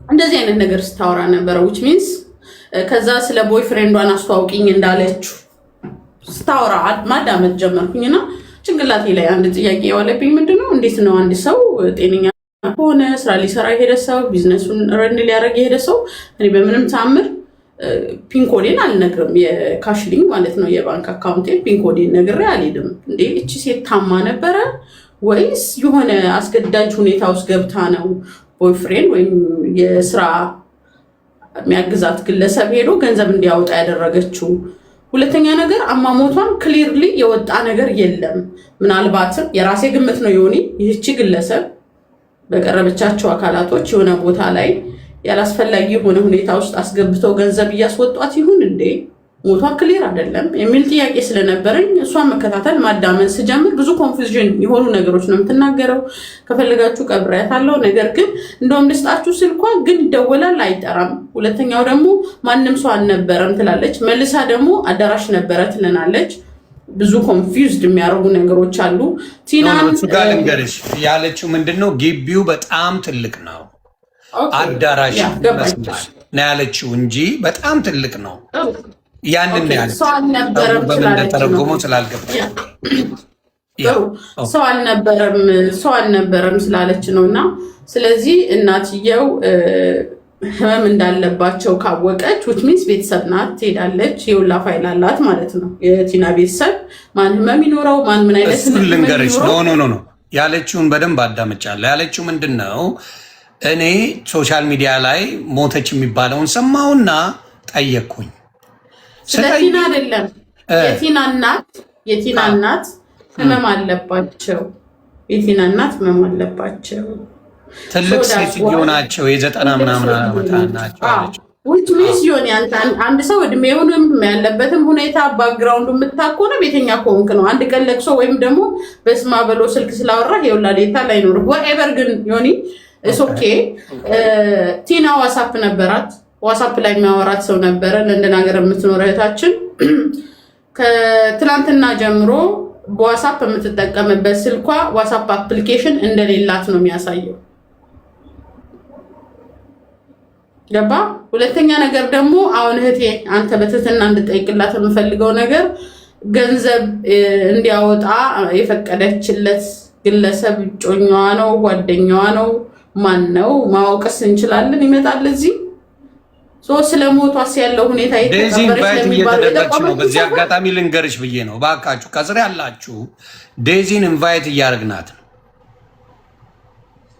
እንደዚህ አይነት ነገር ስታወራ ነበረ። which means ከዛ ስለ ቦይፍሬንዷን አስተዋውቂኝ እንዳለችው ስታወራ ማዳመጥ ጀመርኩኝና ጭንቅላቴ ላይ አንድ ጥያቄ የዋለብኝ ምንድነው እንዴት ነው አንድ ሰው ጤነኛ ሆነ ስራ ሊሰራ የሄደ ሰው ቢዝነሱን ረን ሊያደርግ የሄደ ሰው እኔ በምንም ታምር ፒንኮዴን አልነግርም፣ የካሽሊንግ ማለት ነው የባንክ አካውንቴን ፒንኮዴን ነግሬ አልሄድም። እንዴ እቺ ሴት ታማ ነበረ ወይስ የሆነ አስገዳጅ ሁኔታ ውስጥ ገብታ ነው ቦይፍሬንድ ወይም የስራ የሚያግዛት ግለሰብ ሄዶ ገንዘብ እንዲያወጣ ያደረገችው? ሁለተኛ ነገር አሟሟቷን ክሊርሊ የወጣ ነገር የለም። ምናልባትም የራሴ ግምት ነው ዮኒ ይህቺ ግለሰብ በቀረበቻቸው አካላቶች የሆነ ቦታ ላይ ያላስፈላጊ የሆነ ሁኔታ ውስጥ አስገብተው ገንዘብ እያስወጧት ይሁን እንዴ ሞቷ ክሊር አይደለም የሚል ጥያቄ ስለነበረኝ እሷን መከታተል ማዳመን ስጀምር ብዙ ኮንፊውዥን የሆኑ ነገሮች ነው የምትናገረው። ከፈለጋችሁ ቀብሬያታለሁ፣ ነገር ግን እንደውም ልስጣችሁ ስልኳ ግን ይደወላል አይጠራም። ሁለተኛው ደግሞ ማንም ሰው አልነበረም ትላለች፣ መልሳ ደግሞ አዳራሽ ነበረ ትለናለች። ብዙ ኮንፊውዝድ የሚያደርጉ ነገሮች አሉ። ቲናን ጋር ልንገርሽ ያለችው ምንድነው ግቢው በጣም ትልቅ ነው አዳራሽ ነው ያለችው እንጂ በጣም ትልቅ ነው። ያንን ያለ በምን እንደተረጎመው ስላልገባኝ ሰው አልነበረም ስላለች ነው። እና ስለዚህ እናትየው ህመም እንዳለባቸው ካወቀች which means ቤተሰብ ናት ትሄዳለች። የውላ ፋይል አላት ማለት ነው የቲና ቤተሰብ ማን ህመም ይኖረው ማን ምን አይነት ልንገርሽ ኖ ያለችውን በደንብ አዳምጫለሁ። ያለችው ምንድነው እኔ ሶሻል ሚዲያ ላይ ሞተች የሚባለውን ሰማውና ጠየቅኩኝ። ስለቲና አይደለም የቲና እናት ህመም አለባቸው። የቲና እናት ህመም አለባቸው። ትልቅ ሴትዮ ናቸው። የ90 ምናምን ዓመት ናቸው። which means ዮኒ አንድ ሰው እድሜውንም ያለበትም ሁኔታ ባክግራውንዱ የምታቆነ ቤተኛ ከሆንክ ነው። አንድ ቀን ለቅሶ ወይም ደግሞ በስማ በሎ ስልክ ስላወራ የወላዴታ ላይ ነው whatever። ግን ዮኒ it's okay። ቲና ዋትስአፕ ነበራት። ዋትስአፕ ላይ የሚያወራት ሰው ነበረ። ለንደን ሀገር የምትኖር እህታችን ከትላንትና ጀምሮ በዋትስአፕ የምትጠቀምበት ስልኳ ዋትስአፕ አፕሊኬሽን እንደሌላት ነው የሚያሳየው። ገባ? ሁለተኛ ነገር ደግሞ አሁን እህቴ አንተ በትህትና እንድጠይቅላት የምፈልገው ነገር ገንዘብ እንዲያወጣ የፈቀደችለት ግለሰብ ጮኛዋ ነው ጓደኛዋ ነው ማን ነው ማወቅስ እንችላለን? ይመጣል እዚህ ስለ ሞቷስ ያለው ሁኔታ እየተደረገች ነው። በዚህ አጋጣሚ ልንገርሽ ብዬ ነው እባካችሁ ከስር ያላችሁ ዴዚን ኢንቫይት እያደረግናት ነው።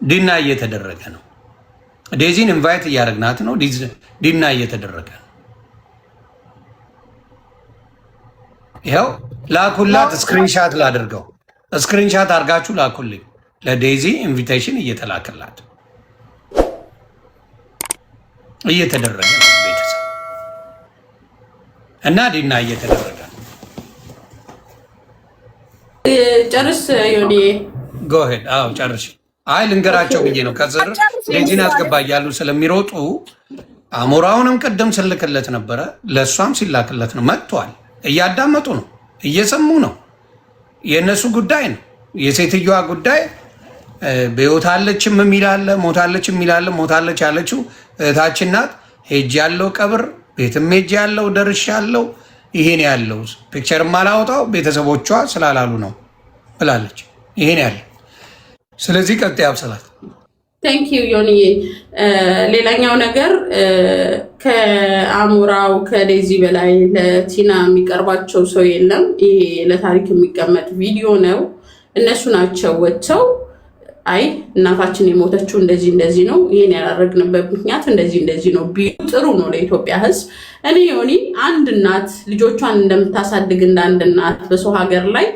ዲና እየተደረገ ነው። ዴዚን ኢንቫይት እያደረግናት ነው። ዲና እየተደረገ ነው። ይኸው ላኩላት። ስክሪንሻት ላድርገው። ስክሪንሻት አድርጋችሁ ላኩልኝ። ለዴዚ ኢንቪቴሽን እየተላከላት እየተደረገ ነው ቤተሰብ እና ዲና እየተደረገ ነው። ጨርስ ዮኒ ጎ ሄድ። አዎ ጨርሽ። አይ ልንገራቸው ብዬ ነው። ከስር ዴዚን አስገባ እያሉ ስለሚሮጡ አሞራውንም ቅድም ስልክለት ነበረ፣ ለእሷም ሲላክለት ነው። መጥቷል። እያዳመጡ ነው፣ እየሰሙ ነው። የእነሱ ጉዳይ ነው። የሴትዮዋ ጉዳይ በሕይወታለችም የሚላለ ሞታለች የሚላለ ሞታለች ያለችው እህታችን ናት። ሄጅ ያለው ቀብር ቤትም ሄጄ ያለው ደርሻለሁ። ይሄን ያለው ፒክቸር ማላወጣው ቤተሰቦቿ ስላላሉ ነው ብላለች። ይሄን ያለው ስለዚህ ቀጥታ ያብሰላት። ቴንክ ዩ ዮኒዬ። ሌላኛው ነገር ከአሞራው ከዴዚ በላይ ለቲና የሚቀርባቸው ሰው የለም። ይሄ ለታሪክ የሚቀመጥ ቪዲዮ ነው። እነሱ ናቸው ወጥተው አይ እናታችን የሞተችው እንደዚህ ነው፣ ይሄን ያላረግንበት ምክንያት እንደዚህ ነው ቢሉ ጥሩ ነው ለኢትዮጵያ ሕዝብ። እኔ ዮኒ አንድ እናት ልጆቿን እንደምታሳድግ እንዳንድ እናት በሰው ሀገር ላይ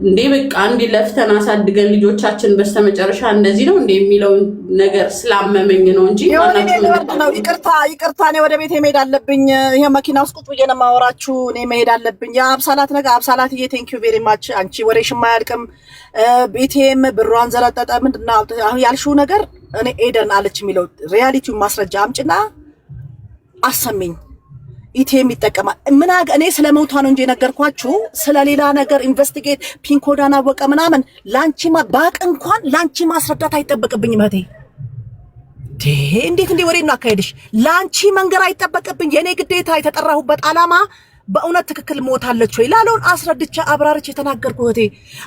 እንዴ በቃ እንዲ ለፍተን አሳድገን ልጆቻችን በስተመጨረሻ እንደዚህ ነው እንዴ የሚለው ነገር ስላመመኝ ነው እንጂ ይቅርታ እኔ ወደ ቤት መሄድ አለብኝ። ይሄ መኪና ውስጥ ቁጭ ብዬ ነው የማወራችሁ። እኔ መሄድ አለብኝ። የአብሳላት ነገር አብሳላትዬ ቴንክ ዩ ቬሪ ማች። አንቺ ወሬሽም አያልቅም። ቤቴም ብሯን ዘረጠጠ ምንድነው አሁን ያልሽው ነገር? እኔ ኤደን አለች የሚለው ሪያሊቲውን ማስረጃ አምጭና አሰሚኝ። ኢቲኤም ይጠቀማል። እኔ ስለመውቷ ነው እንጂ ነገርኳችሁ። ስለሌላ ነገር ኢንቨስቲጌት ፒንኮዳን አወቀ ምናምን ላንቺ ባቅ እንኳን ላንቺ ማስረዳት አይጠበቅብኝም እህቴ። እንዴት እንዲህ ወሬ ነው አካሄድሽ? ላንቺ መንገር አይጠበቅብኝ። የኔ ግዴታ የተጠራሁበት ዓላማ በእውነት ትክክል ሞታለች ወይ ላለውን አስረድቻ አብራርች የተናገርኩ እህቴ።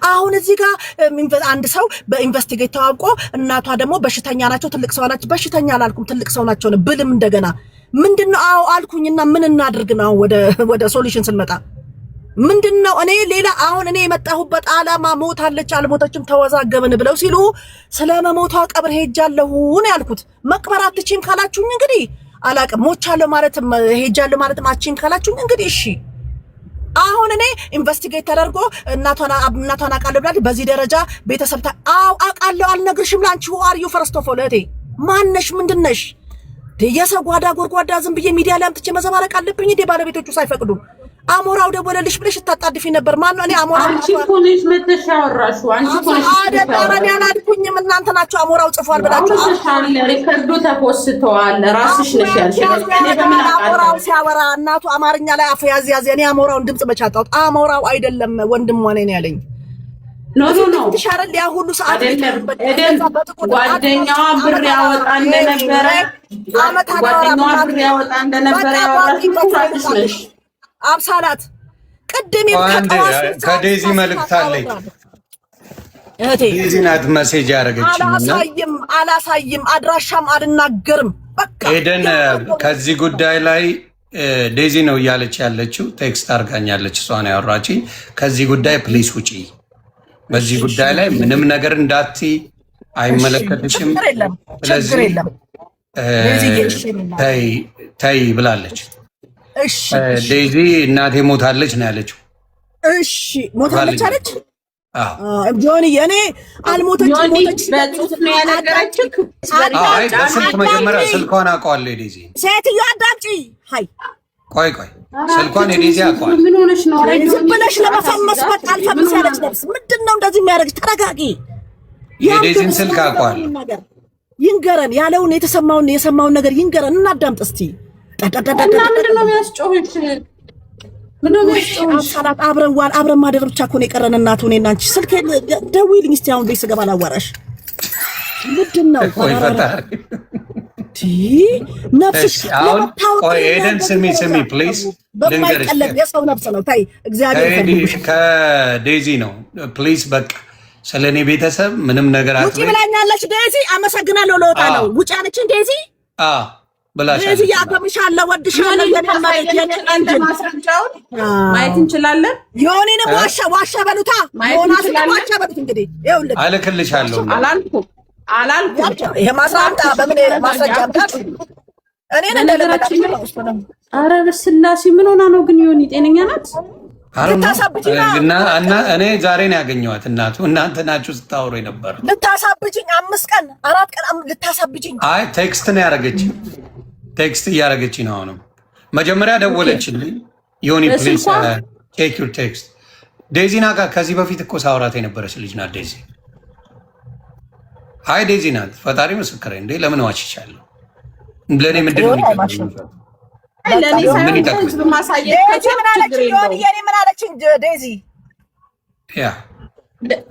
አሁን እዚህ ጋር አንድ ሰው በኢንቨስቲጌት ተዋውቆ እናቷ ደግሞ በሽተኛ ናቸው፣ ትልቅ ሰው ናቸው። በሽተኛ አላልኩም ትልቅ ሰው ናቸው ነው ብልም እንደገና ምንድነው? አዎ አልኩኝና ምን እናድርግ ነው? ወደ ሶሉሽን ስንመጣ ምንድነው? እኔ ሌላ አሁን እኔ የመጣሁበት ዓላማ ሞታለች አልሞተችም ተወዛገብን ብለው ሲሉ ስለመሞቷ ቀብር ሄጃለሁ ነው ያልኩት። መቅበር አትችይም ካላችሁኝ እንግዲህ አላቅም። ሞቻለሁ ማለትም ሄጃለሁ ማለትም አትችይም ካላችሁኝ እንግዲህ እሺ። አሁን እኔ ኢንቨስቲጌት ተደርጎ እናቷን አውቃለሁ ብላለች። በዚህ ደረጃ ቤተሰብ አውቃለሁ አልነግርሽም። ላንቺ አር ዩ ፈርስት ኦፍ ኦል እህቴ ማነሽ? ምንድነሽ? የሰው ጓዳ ጎርጓዳ ዝም ብዬ ሚዲያ ላይ አምጥቼ መዘባረቅ አለብኝ እንዴ? ባለቤቶቹ ሳይፈቅዱ አሞራው ደወለልሽ ብለሽ ታጣድፊ ነበር። ማን ነው? እኔ አሞራው አንቺ ኮኔሽ መተሽ ያወራሹ አንቺ ኮኔሽ አደረን ያላልኩኝም እናንተ ናችሁ አሞራው ጽፏል ብላችሁ ሪከርዱ ተፖስተዋል። ራስሽ ነሽ ያልሽ። እኔ በምን አሞራው ሲያወራ እናቱ አማርኛ ላይ አፍ ያዝ እኔ አሞራውን ድምጽ መቻጣው አሞራው አይደለም ወንድም ሆነ ነው ያለኝ። ኖ ትሻረል ያ ሁሉ ሰዓት ጓደኛዋ ብር ያወጣ እንደነበረ ያወራሽ ነሽ። አብሳላት ቅድም ከዴዚ መልእክት አለኝ። ዴዚ ናት መሴጅ ያደረገችኝ። አላሳይም አድራሻም አልናገርም። በቃ ኤደን ከዚህ ጉዳይ ላይ ዴዚ ነው እያለች ያለችው። ቴክስት አድርጋኛለች። እሷን ያወራችኝ ከዚህ ጉዳይ ፕሊስ ውጪ፣ በዚህ ጉዳይ ላይ ምንም ነገር እንዳትይ፣ አይመለከትሽም። ስለዚህ ተይ ብላለች። ዴዚ እናቴ ሞታለች ነው ያለችው። እሺ ሞታለች አለች። ጆኒ እኔ አልሞተችም ሞተች በጽሁፍ ነው ያነገረችው። አይ በስልክ መጀመሪያ ስልኳን አውቀዋለሁ የዴዚ ሴትዮ አዳምጪ። ሃይ ቆይ ስልኳን የዴዚ አውቀዋለሁ። ምን ሆነሽ ነው? ዝም ብለሽ ለመፈመስ በቃ አልፈምስ ያለች ነፍስ ምንድን ነው እንደዚህ የሚያደርግሽ? ተረጋጊ። የዴዚን ስልክ አውቀዋለሁ። ይንገረን ያለውን የሰማውን ነገር ይንገረን እናዳምጥ እስቲ። እና ምንድን ነው የሚያስጮህሽ? አብሳላት አብረን ማደር ብቻ እኮ ነው የቀረን። እናቱ እኔና አንቺ ስልክ ደውይልኝ እስቲ አሁን ቤት ስገባ ላዋራሽ። ምንድን ነው ነፍስሽ? ኤደን ስሚ ፕሊዝ በማይቀለብ የሰው ነፍስ ነው። ታይ እግዚአብሔር ከዴዚ ነው ፕሊዝ። በቃ ስለ እኔ ቤተሰብ ምንም ነገር ውጪ ብላኛለች ዴዚ። አመሰግናለሁ። ለወጣ ነው ውጪ አለችን ዴዚ ብላሻለች። ዴዚ ያከብሻለሁ፣ ወድሻለሁ። ማስረጃውን ማየት እንችላለን። የሆኔንም ዋሻ በሉታ ዮናስ ዋሻ በሉት። እንግዲህ ይኸውልህ አልክልሻለሁ። አላልኩም ይሄ ማስረጃ በምን ማስረጃ አምጣት? እኔ እንደለበዳችሁ ነው። ኧረ በስላሴ ምን ሆና ነው ግን? ዮኒ ጤነኛ ናት? እኔ ዛሬ ነው ያገኘኋት። እናንተ ናችሁ ስታወሩ የነበረ። ልታሳብጅኝ 5 ቀን 4 ቀን ልታሳብጅኝ። አይ ቴክስት ነው ያደረገችኝ። ቴክስት እያደረገችኝ ነው። አሁንም መጀመሪያ ደወለችልኝ። ዮኒ ፕሊዝ ቼክ ዩር ቴክስት። ዴዚ ናት። ከዚህ በፊት እኮ ሳውራት የነበረች ልጅ ናት ዴዚ። አይ ዴዚ ናት። ፈጣሪ ምስክሬ። እንዴ ለምን ዋሽቻለሁ? ለእኔ ምንድን ነው ለእኔ ሳይሆን ለህዝብ ማሳየት ምን አለችኝ ዴዚ?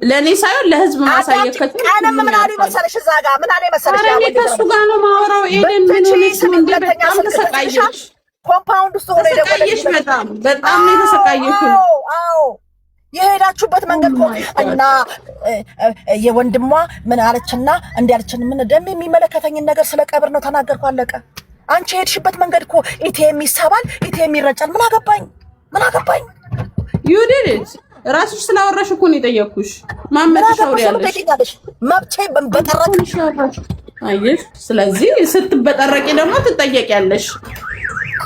ለእኔ ሳይሆን ለህዝብ ማሳየት ቀንም ምን አሉ መሰለሽ? እዛ ጋር ምን አለ መሰለሽ? እኔ ከእሱ ጋር ነው የማወራው። ኤደን ምን ሆነሽ ነው? እንደ በጣም ተሰቃየች። ኮምፓውንድ ውስጥ ሆነ ተሰቃየሽ። በጣም ነው የተሰቃየሽው። አዎ የሄዳችሁበት መንገድ እና የወንድሟ ምን አለችና እንዲያለችን ምን ደም የሚመለከተኝን ነገር ስለ ቀብር ነው ተናገርኩ፣ አለቀ። አንቺ የሄድሽበት መንገድ እኮ ኢቴም ይሳባል፣ ኢቴም ይረጫል። ምን አገባኝ? you did it ራስሽ ስላወራሽ እኮ ነው የጠየቅኩሽ። ማመጥሽ አውሪያለሽ መብቼ በጠረቅሽ አየሽ። ስለዚህ ስትበጠረቂ ደግሞ ትጠየቂያለሽ።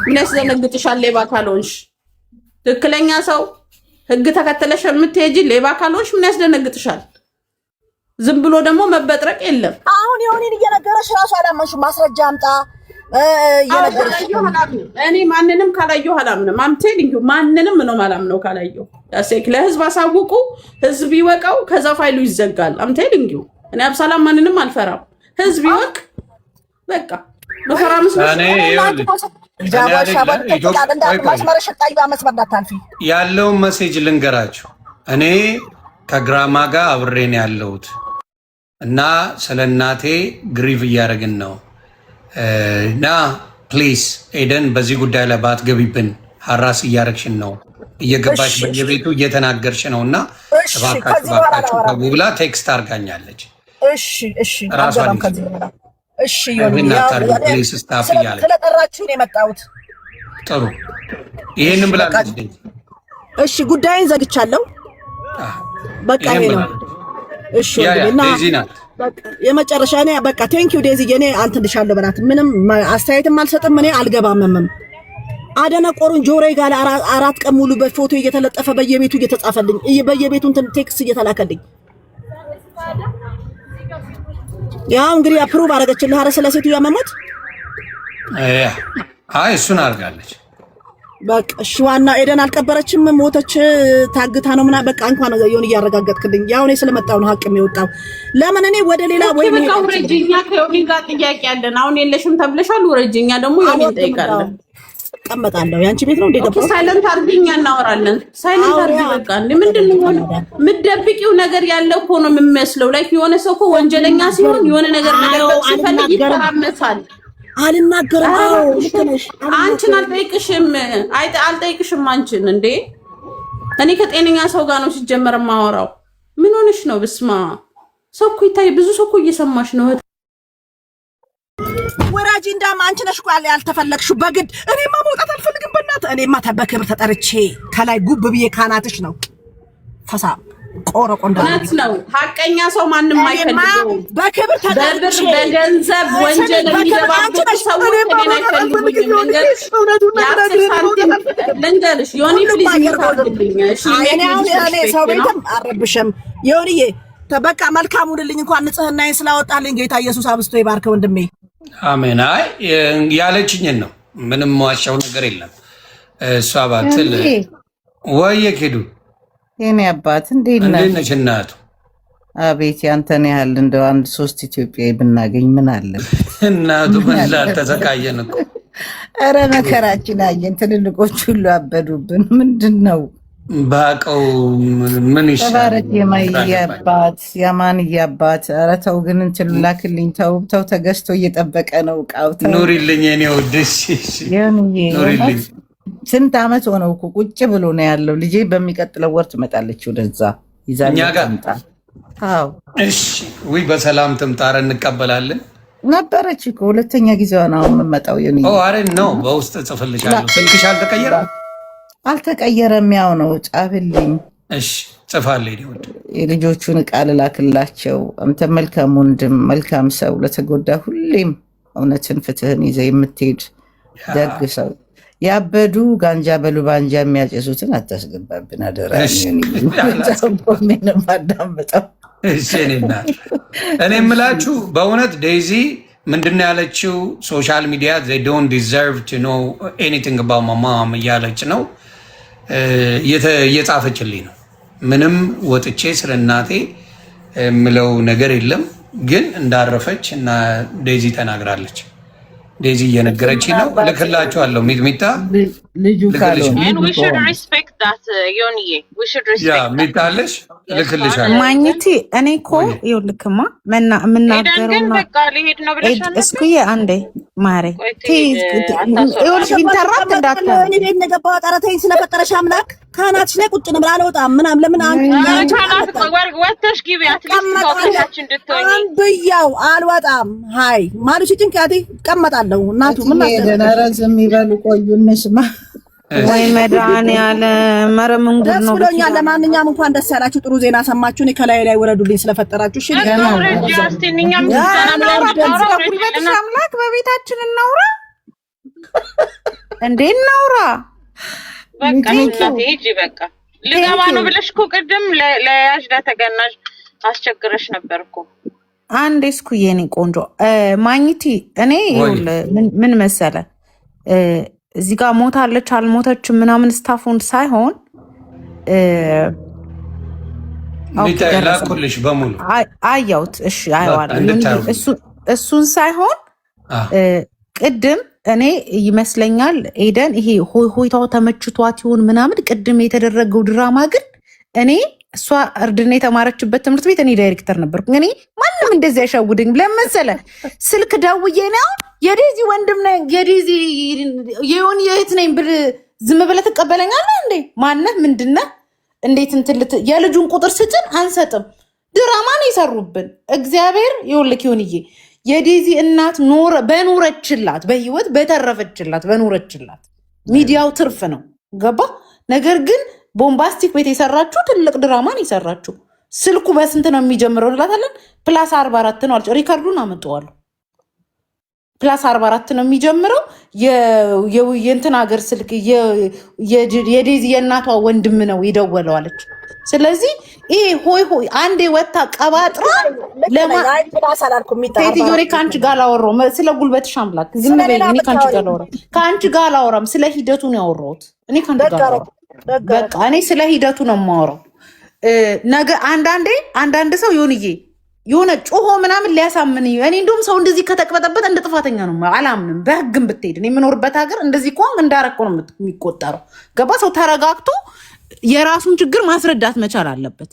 ምን ያስደነግጥሻል? ሌባ ካልሆንሽ ትክክለኛ ሰው ህግ ተከተለሽ የምትሄጂ ሌባ ካልሆንሽ ምን ያስደነግጥሻል? ዝም ብሎ ደግሞ መበጥረቅ የለም። አሁን የሆነን እየነገረሽ ራሱ አላመንሽ። ማስረጃ አምጣ እየነገረሽ እኔ ማንንም ካላየሁ አላምንም። አምቴልኝ ማንንም ነው ማላምነው ካላየሁ። ያሴክ ለህዝብ አሳውቁ፣ ህዝብ ይወቀው፣ ከዛ ፋይሉ ይዘጋል። አምቴልኝ እኔ አብሳላም ማንንም አልፈራም። ህዝብ ይወቅ በቃ። በፈራምስ ያለውን መሴጅ ልንገራችሁ። እኔ ከግራማ ጋር አብሬን ያለሁት እና ስለ እናቴ ግሪቭ እያደረግን ነው እና ፕሊዝ ኤደን በዚህ ጉዳይ ላይ ባትገቢብን፣ ሀራስ እያረግሽን ነው፣ እየገባሽ በየቤቱ እየተናገርሽ ነው እና እባካችሁ ብላ ቴክስት አርጋኛለች። ስለጠራችሁን የመጣሁት ጥሩ ይሄንን ብላለች። እሺ ጉዳይን ዘግቻለሁ። በቃ ይሄ ነው። እሺ ዴዚ ናት የመጨረሻ። እኔ በቃ ቴንክ ዩ ዴዚ። እኔ አንትልሻለሁ በላት። ምንም አስተያየትም አልሰጥም። እኔ አልገባምም። አደነቆሩን ጆሮዬ ጋር 4 ቀን ሙሉ በፎቶ እየተለጠፈ በየቤቱ እየተጻፈልኝ በየቤቱ እንትን ቴክስት እየተላከልኝ ያው እንግዲህ አፕሩቭ አደረገችልህ አይደል? ስለ ሴቱ ያመሞት አይ እሱን አድርጋለች። በቃ እሺ ዋና ኤደን አልቀበረችም፣ ሞተች፣ ታግታ ነው ምናምን። በቃ እንኳን ይሁን እያረጋገጥክልኝ። ያው እኔ ስለመጣው ነው ሀቅ የሚወጣው። ለምን እኔ ወደ ሌላ ወይ ነው ወረጅኛ ከዮኒ ጋር ጥያቄ ያለን አሁን የለሽም ተብለሻል። ወረጅኛ ደግሞ ዮኒ እንጠይቃለን። ቀመጣለሁ። ያንቺ ቤት ነው እንደገባ ሳይለንት አርግኛ እናወራለን። ሳይለንት አርግ በቃ ምንድነው ምትደብቂው ነገር ያለው እኮ ነው የሚመስለው። ላይክ የሆነ ሰው እኮ ወንጀለኛ ሲሆን የሆነ ነገር ሲፈልግ ይተራመሳል። አልናገርም። አዎ ልክነሽ። አንቺን አልጠይቅሽም አንቺን እንዴ። እኔ ከጤነኛ ሰው ጋር ነው ሲጀመር ማወራው። ምን ሆነሽ ነው? ብስማ ሰው እኮ ይታይ፣ ብዙ ሰው እኮ እየሰማሽ ነው። ወራጂ እንዳማ አንቺ ነሽ እኮ ያልተፈለግሽው በግድ። እኔማ መውጣት አልፈልግም በእናትህ። እኔማ በክብር ተጠርቼ ከላይ ጉብ ብዬ ካናትሽ ነው ፈሳ ቆረቆ እንዳት ነው። ሀቀኛ ሰው ማንም አይፈልገው። በክብር ተጠርቼ በገንዘብ ወንጀል የሚገባበት ሰው ከኔና አይፈልጉኝም። ልንገርሽ ዮኒ ፕሊዝ ይታርግልኝ። እሺ እኔ ሰው ቤትም አረብሽም ዮኒዬ ተበቃ። መልካም ሁንልኝ። እንኳን ንጽህናዬን ስላወጣልኝ ጌታ ኢየሱስ አብስቶ ይባርክ ወንድሜ። አሜን። አይ ያለችኝን ነው፣ ምንም ዋሻው ነገር የለም። እሷ ባትል ወይ ኬዱ የኔ አባት እንዴት ነሽ እናቱ? አቤት ያንተን ያህል እንደው 1-3 ኢትዮጵያዊ ብናገኝ ምን አለ እናቱ። ምን ተሰቃየን እኮ። ኧረ መከራችን አየን። ትልልቆቹ ሁሉ አበዱብን። ምንድነው ባቀው ምን ይሻላል? የማያባት ያማንዬ አባት። ኧረ ተው ግን እንትን ላክልኝ። ተው ተገዝቶ እየጠበቀ ነው እቃው። ኑሪልኝ የኔ ውድሽ ኑሪልኝ። ስንት ዓመት ሆነው እኮ ቁጭ ብሎ ነው ያለው። ልጄ በሚቀጥለው ወር ትመጣለች ወደዛ ይዛኛ ጋር። አዎ እሺ። ወይ በሰላም ትምጣረ እንቀበላለን። ነበረች እኮ ሁለተኛ ጊዜዋ ነው የምመጣው። የኔ አረ ነው በውስጥ ጽፍልሻለሁ። ስልክሽ አልተቀየረም? አልተቀየረም። ያው ነው ጻፍልኝ። እሺ ጽፋለኝ። የልጆቹን ዕቃ ልላክላቸው። አንተ መልካም ወንድም፣ መልካም ሰው፣ ለተጎዳ ሁሌም እውነትን ፍትህን ይዘህ የምትሄድ ደግ ሰው። ያበዱ ጋንጃ በሉባንጃ የሚያጨሱትን አታስገባብን አደራ። ምንም አዳምጠው። እኔ የምላችሁ በእውነት ዴዚ ምንድን ያለችው ሶሻል ሚዲያ they don't deserve to know anything about my mom እያለች ነው እየጻፈችልኝ ነው። ምንም ወጥቼ ስለ እናቴ የምለው ነገር የለም፣ ግን እንዳረፈች እና ዴዚ ተናግራለች። ዴዚ እየነገረች ነው። ልክላችኋለሁ። ሚጥሚጣ ልጁ ካለው ሚጣለሽ ልክልሻለሁ። ማግኘቴ እኔ እኮ ይኸውልህማ የምናገረው እስኩዬ አንዴ ማሬ ይኸውልሽ ኢንተራክት እንዳትሆን እኔ ቤት ነገባው ጠረተኝ ስለፈጠረሽ አምላክ ካናትሽ ላይ ቁጭ ነው ብላ አልወጣም ምናምን ለምን ወተሽ ግቢ አትሊስት አንብያው አልወጣም ሃይ ማሉሽ ጭንቃቴ ቀመጣለሁ እናቱ ምን አደረዝም ይበሉ ቆዩንስማ ወይ መድኃኒዓለም መረምን ጉድ ነው ብሎኛል። ለማንኛውም እንኳን ደስ ያላችሁ ጥሩ ዜና ሰማችሁ። እኔ ከላይ ላይ ወረዱልኝ ስለፈጠራችሁ እሺ አምላክ በቤታችን እናውራ እንዴ እናውራ በቃ ሂጂ በቃ ልገባ ነው ብለሽ እኮ ቅድም ለያዥ ለተገናዥ አስቸግረሽ ነበር እኮ አንዴ እስኩ የኔ ቆንጆ ማግኒቲ እኔ ምን መሰለ እዚህ ጋር ሞታለች አልሞተች ምናምን ስታፉን ሳይሆን ላኩልሽ በሙሉ አያውት እሺ አይዋለሁ እሱን ሳይሆን ቅድም እኔ ይመስለኛል ኤደን ይሄ ሆይታው ተመችቷት ይሁን ምናምን ቅድም የተደረገው ድራማ ግን እኔ እሷ እርድና የተማረችበት ትምህርት ቤት እኔ ዳይሬክተር ነበርኩ። እኔ ማንም እንደዚህ አይሻውድኝ ለመሰለ ስልክ ደውዬ ነው የዴዚ ወንድም ነኝ የዴዚ የሆነ የት ነኝ ብል ዝም ብለህ ትቀበለኛለህ እንዴ? ማነህ ምንድነህ? እንዴት እንትን የልጁን ቁጥር ስጭን አንሰጥም። ድራማ ነው የሰሩብን። እግዚአብሔር ይኸውልህ ይሁንዬ የዴዚ እናት በኖረችላት በህይወት በተረፈችላት በኖረችላት ሚዲያው ትርፍ ነው ገባ። ነገር ግን ቦምባስቲክ ቤት የሰራችሁ ትልቅ ድራማ ነው የሰራችሁ። ስልኩ በስንት ነው የሚጀምረው እንላታለን። ፕላስ 44 ነው አልጨ ሪካርዱን አመጣዋለሁ። ፕላስ 44 ነው የሚጀምረው የእንትን ሀገር ስልክ የዴዚ የእናቷ ወንድም ነው የደወለው አለች። ስለዚህ ይሄ ሆይ አንዴ ወጣ ቀባጥራ ሴትዮ ከአንቺ ጋር አላወራሁም ስለ ጉልበትሽ አምላክ ዝም በይ። እኔ ከአንቺ ጋር አላወራም ስለ ሂደቱ ነው ያወራሁት። እኔ ከአንቺ ጋር አላወራም በቃ እኔ ስለ ሂደቱ ነው የማወራው። ነገ አንዳንድ ሰው ይሁንዬ የሆነ ጮሆ ምናምን ሊያሳምን እኔ እንደውም ሰው እንደዚህ ከተቀበጠበት እንደ ጥፋተኛ ነው አላምንም። በህግም ብትሄድ እኔ የምኖርበት ሀገር እንደዚህ ከሆነ እንዳረኮ ነው የሚቆጠረው። ገባ። ሰው ተረጋግቶ የራሱን ችግር ማስረዳት መቻል አለበት።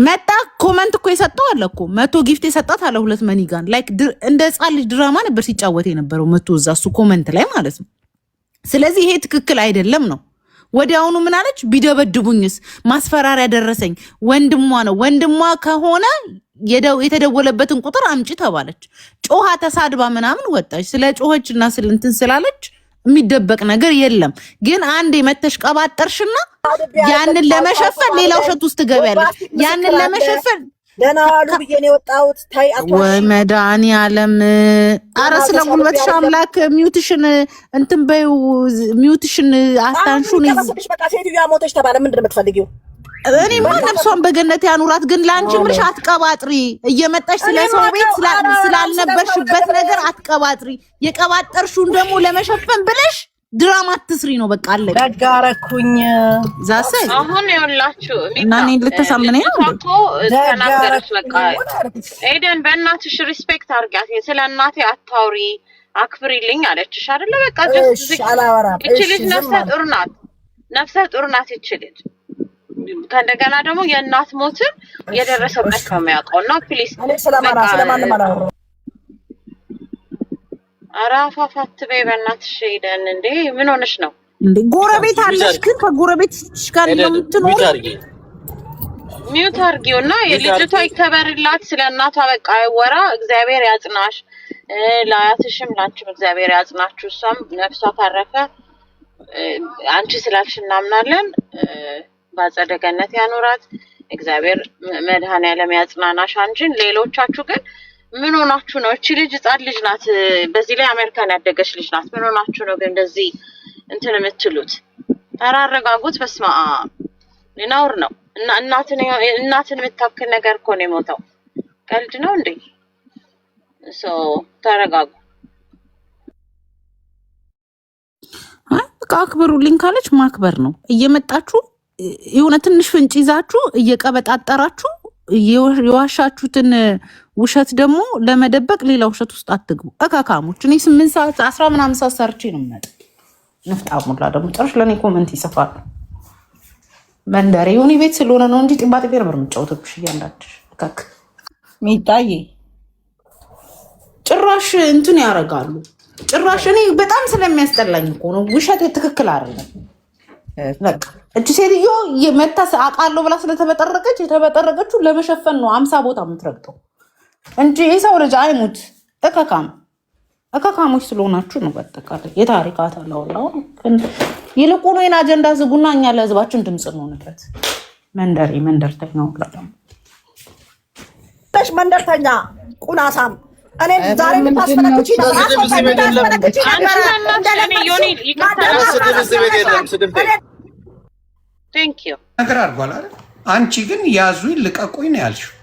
መጣ ኮመንት እኮ የሰጠው አለ እኮ 100 ጊፍት የሰጣት አለ 2 መኒጋን ላይክ እንደ ህፃን ልጅ ድራማ ነበር ሲጫወት የነበረው 100 እዛ እሱ ኮመንት ላይ ማለት ነው። ስለዚህ ይሄ ትክክል አይደለም ነው። ወዲያውኑ ምን አለች? ቢደበድቡኝስ ማስፈራሪያ ደረሰኝ። ወንድሟ ነው ወንድሟ ከሆነ የተደወለበትን ቁጥር አምጪ ተባለች። ጮሃ ተሳድባ ምናምን ወጣች። ስለ ጮኸችና ስለ እንትን ስላለች የሚደበቅ ነገር የለም። ግን አንዴ መተሽ ቀባጠርሽና ያንን ለመሸፈን ሌላ ውሸት ውስጥ ትገቢያለሽ። ያንን ለመሸፈን ደህና ዋሉ ብዬ ነው የወጣሁት። ታይ አጥቷሽ ወይ መድኃኒዓለም ኧረ ስለ ጉልበትሽ አምላክ ሚውትሽን እንትን በይው ሚውትሽን አታንሹን። በቃ ሴትዮዋ ሞተች ተባለ። ምንድን ነው የምትፈልጊው? እኔማ ነፍሷን በገነት ያኑራት። ግን ለአንቺ ምልሽ አትቀባጥሪ። እየመጣሽ ስለ ሰው ቤት ስላልነበርሽበት ነገር አትቀባጥሪ። የቀባጠርሽውን ደግሞ ለመሸፈን ብለሽ ድራማ አትስሪ ነው በቃ አለቀ። ደጋረኩኝ ዛሰ አሁን ይኸውላችሁ እና እኔ ልተሳምነኝ ነው ተናገረች። በቃ ኤደን በእናትሽ ሪስፔክት አድርጊያት። ስለ እናቴ አታውሪ አክብሪልኝ አለችሽ አይደለ? በቃ እቺ ልጅ ነፍሰ ጡር ናት እቺ ልጅ። ከእንደገና ደግሞ የእናት ሞትን የደረሰበት ነው የሚያውቀው። እና ፕሊስ ስለማንም አላወራሁም። አራፋፋት በይ በእናትሽ ሄደን እንዴ ምን ሆነሽ ነው እንዴ? ጎረቤት አለሽ ግን ከጎረቤትሽ ጋር ነው የምትኖር። ሚውት አድርጊውና የልጅቷ ይከበርላት። ስለ እናቷ በቃ አይወራ። እግዚአብሔር ያጽናሽ፣ ለአያትሽም ላንቺም እግዚአብሔር ያጽናችሁ። እሷም ነፍሷ ታረፈ። አንቺ ስላልሽ እናምናለን። በአጸደ ገነት ያኑራት እግዚአብሔር። መድኃኔዓለም ያጽናናሽ አንቺን። ሌሎቻችሁ ግን ምን ሆናችሁ ነው? እቺ ልጅ ህፃን ልጅ ናት። በዚህ ላይ አሜሪካን ያደገች ልጅ ናት። ምን ሆናችሁ ነው ግን እንደዚህ እንትን የምትሉት? ተራረጋጉት። በስመ አብ ነውር ነው። እና እናትን የምታክል ነገር እኮ ነው የሞተው። ቀልድ ነው እንዴ? ተረጋጉ። በቃ አክብሩልኝ ካለች ማክበር ነው። እየመጣችሁ የሆነ ትንሽ ፍንጭ ይዛችሁ እየቀበጣጠራችሁ የዋሻችሁትን ውሸት ደግሞ ለመደበቅ ሌላ ውሸት ውስጥ አትግቡ። እካካሞች እኔ 8 ሰዓት 10 ምናምን ሰዓት ሰርቼ ነው የምመጣ። ንፍጣ ሙላ ደግሞ ጨርሽ ለእኔ ኮመንት ይጽፋል። መንደሬ የሆነ ቤት ስለሆነ ነው እንጂ ጢባ ጢቤር ብር የምጫወተብሽ እያንዳንድሽ እካክ ሚጣዬ ጭራሽ እንትን ያደርጋሉ። ጭራሽ እኔ በጣም ስለሚያስጠላኝ እኮ ነው። ውሸት ትክክል አይደለም። በቃ እቺ ሴትዮ የመታ አውቃለሁ ብላ ስለተበጠረቀች የተበጠረቀችው ለመሸፈን ነው 50 ቦታ የምትረግጠው እንጂ የሰው ልጅ አይሙት። እከካሞች ስለሆናችሁ ነው። በጠቃላይ የታሪክ አታላውላው ይልቁኑ የና አጀንዳ ዝጉና እኛ ለህዝባችን ድምጽ እንሆንበት። መንደርተኛው መንደርተኛ ቁናሳም እኔ ዛሬ የምታስፈነክቺ ነገር አድርጓል አይደል? አንቺ ግን ያዙኝ ልቀቁኝ ነው ያልሽው።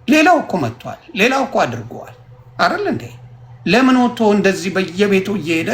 ሌላው እኮ መጥቷል። ሌላው እኮ አድርገዋል አይደል እንዴ? ለምን ወጥቶ እንደዚህ በየቤቱ እየሄደ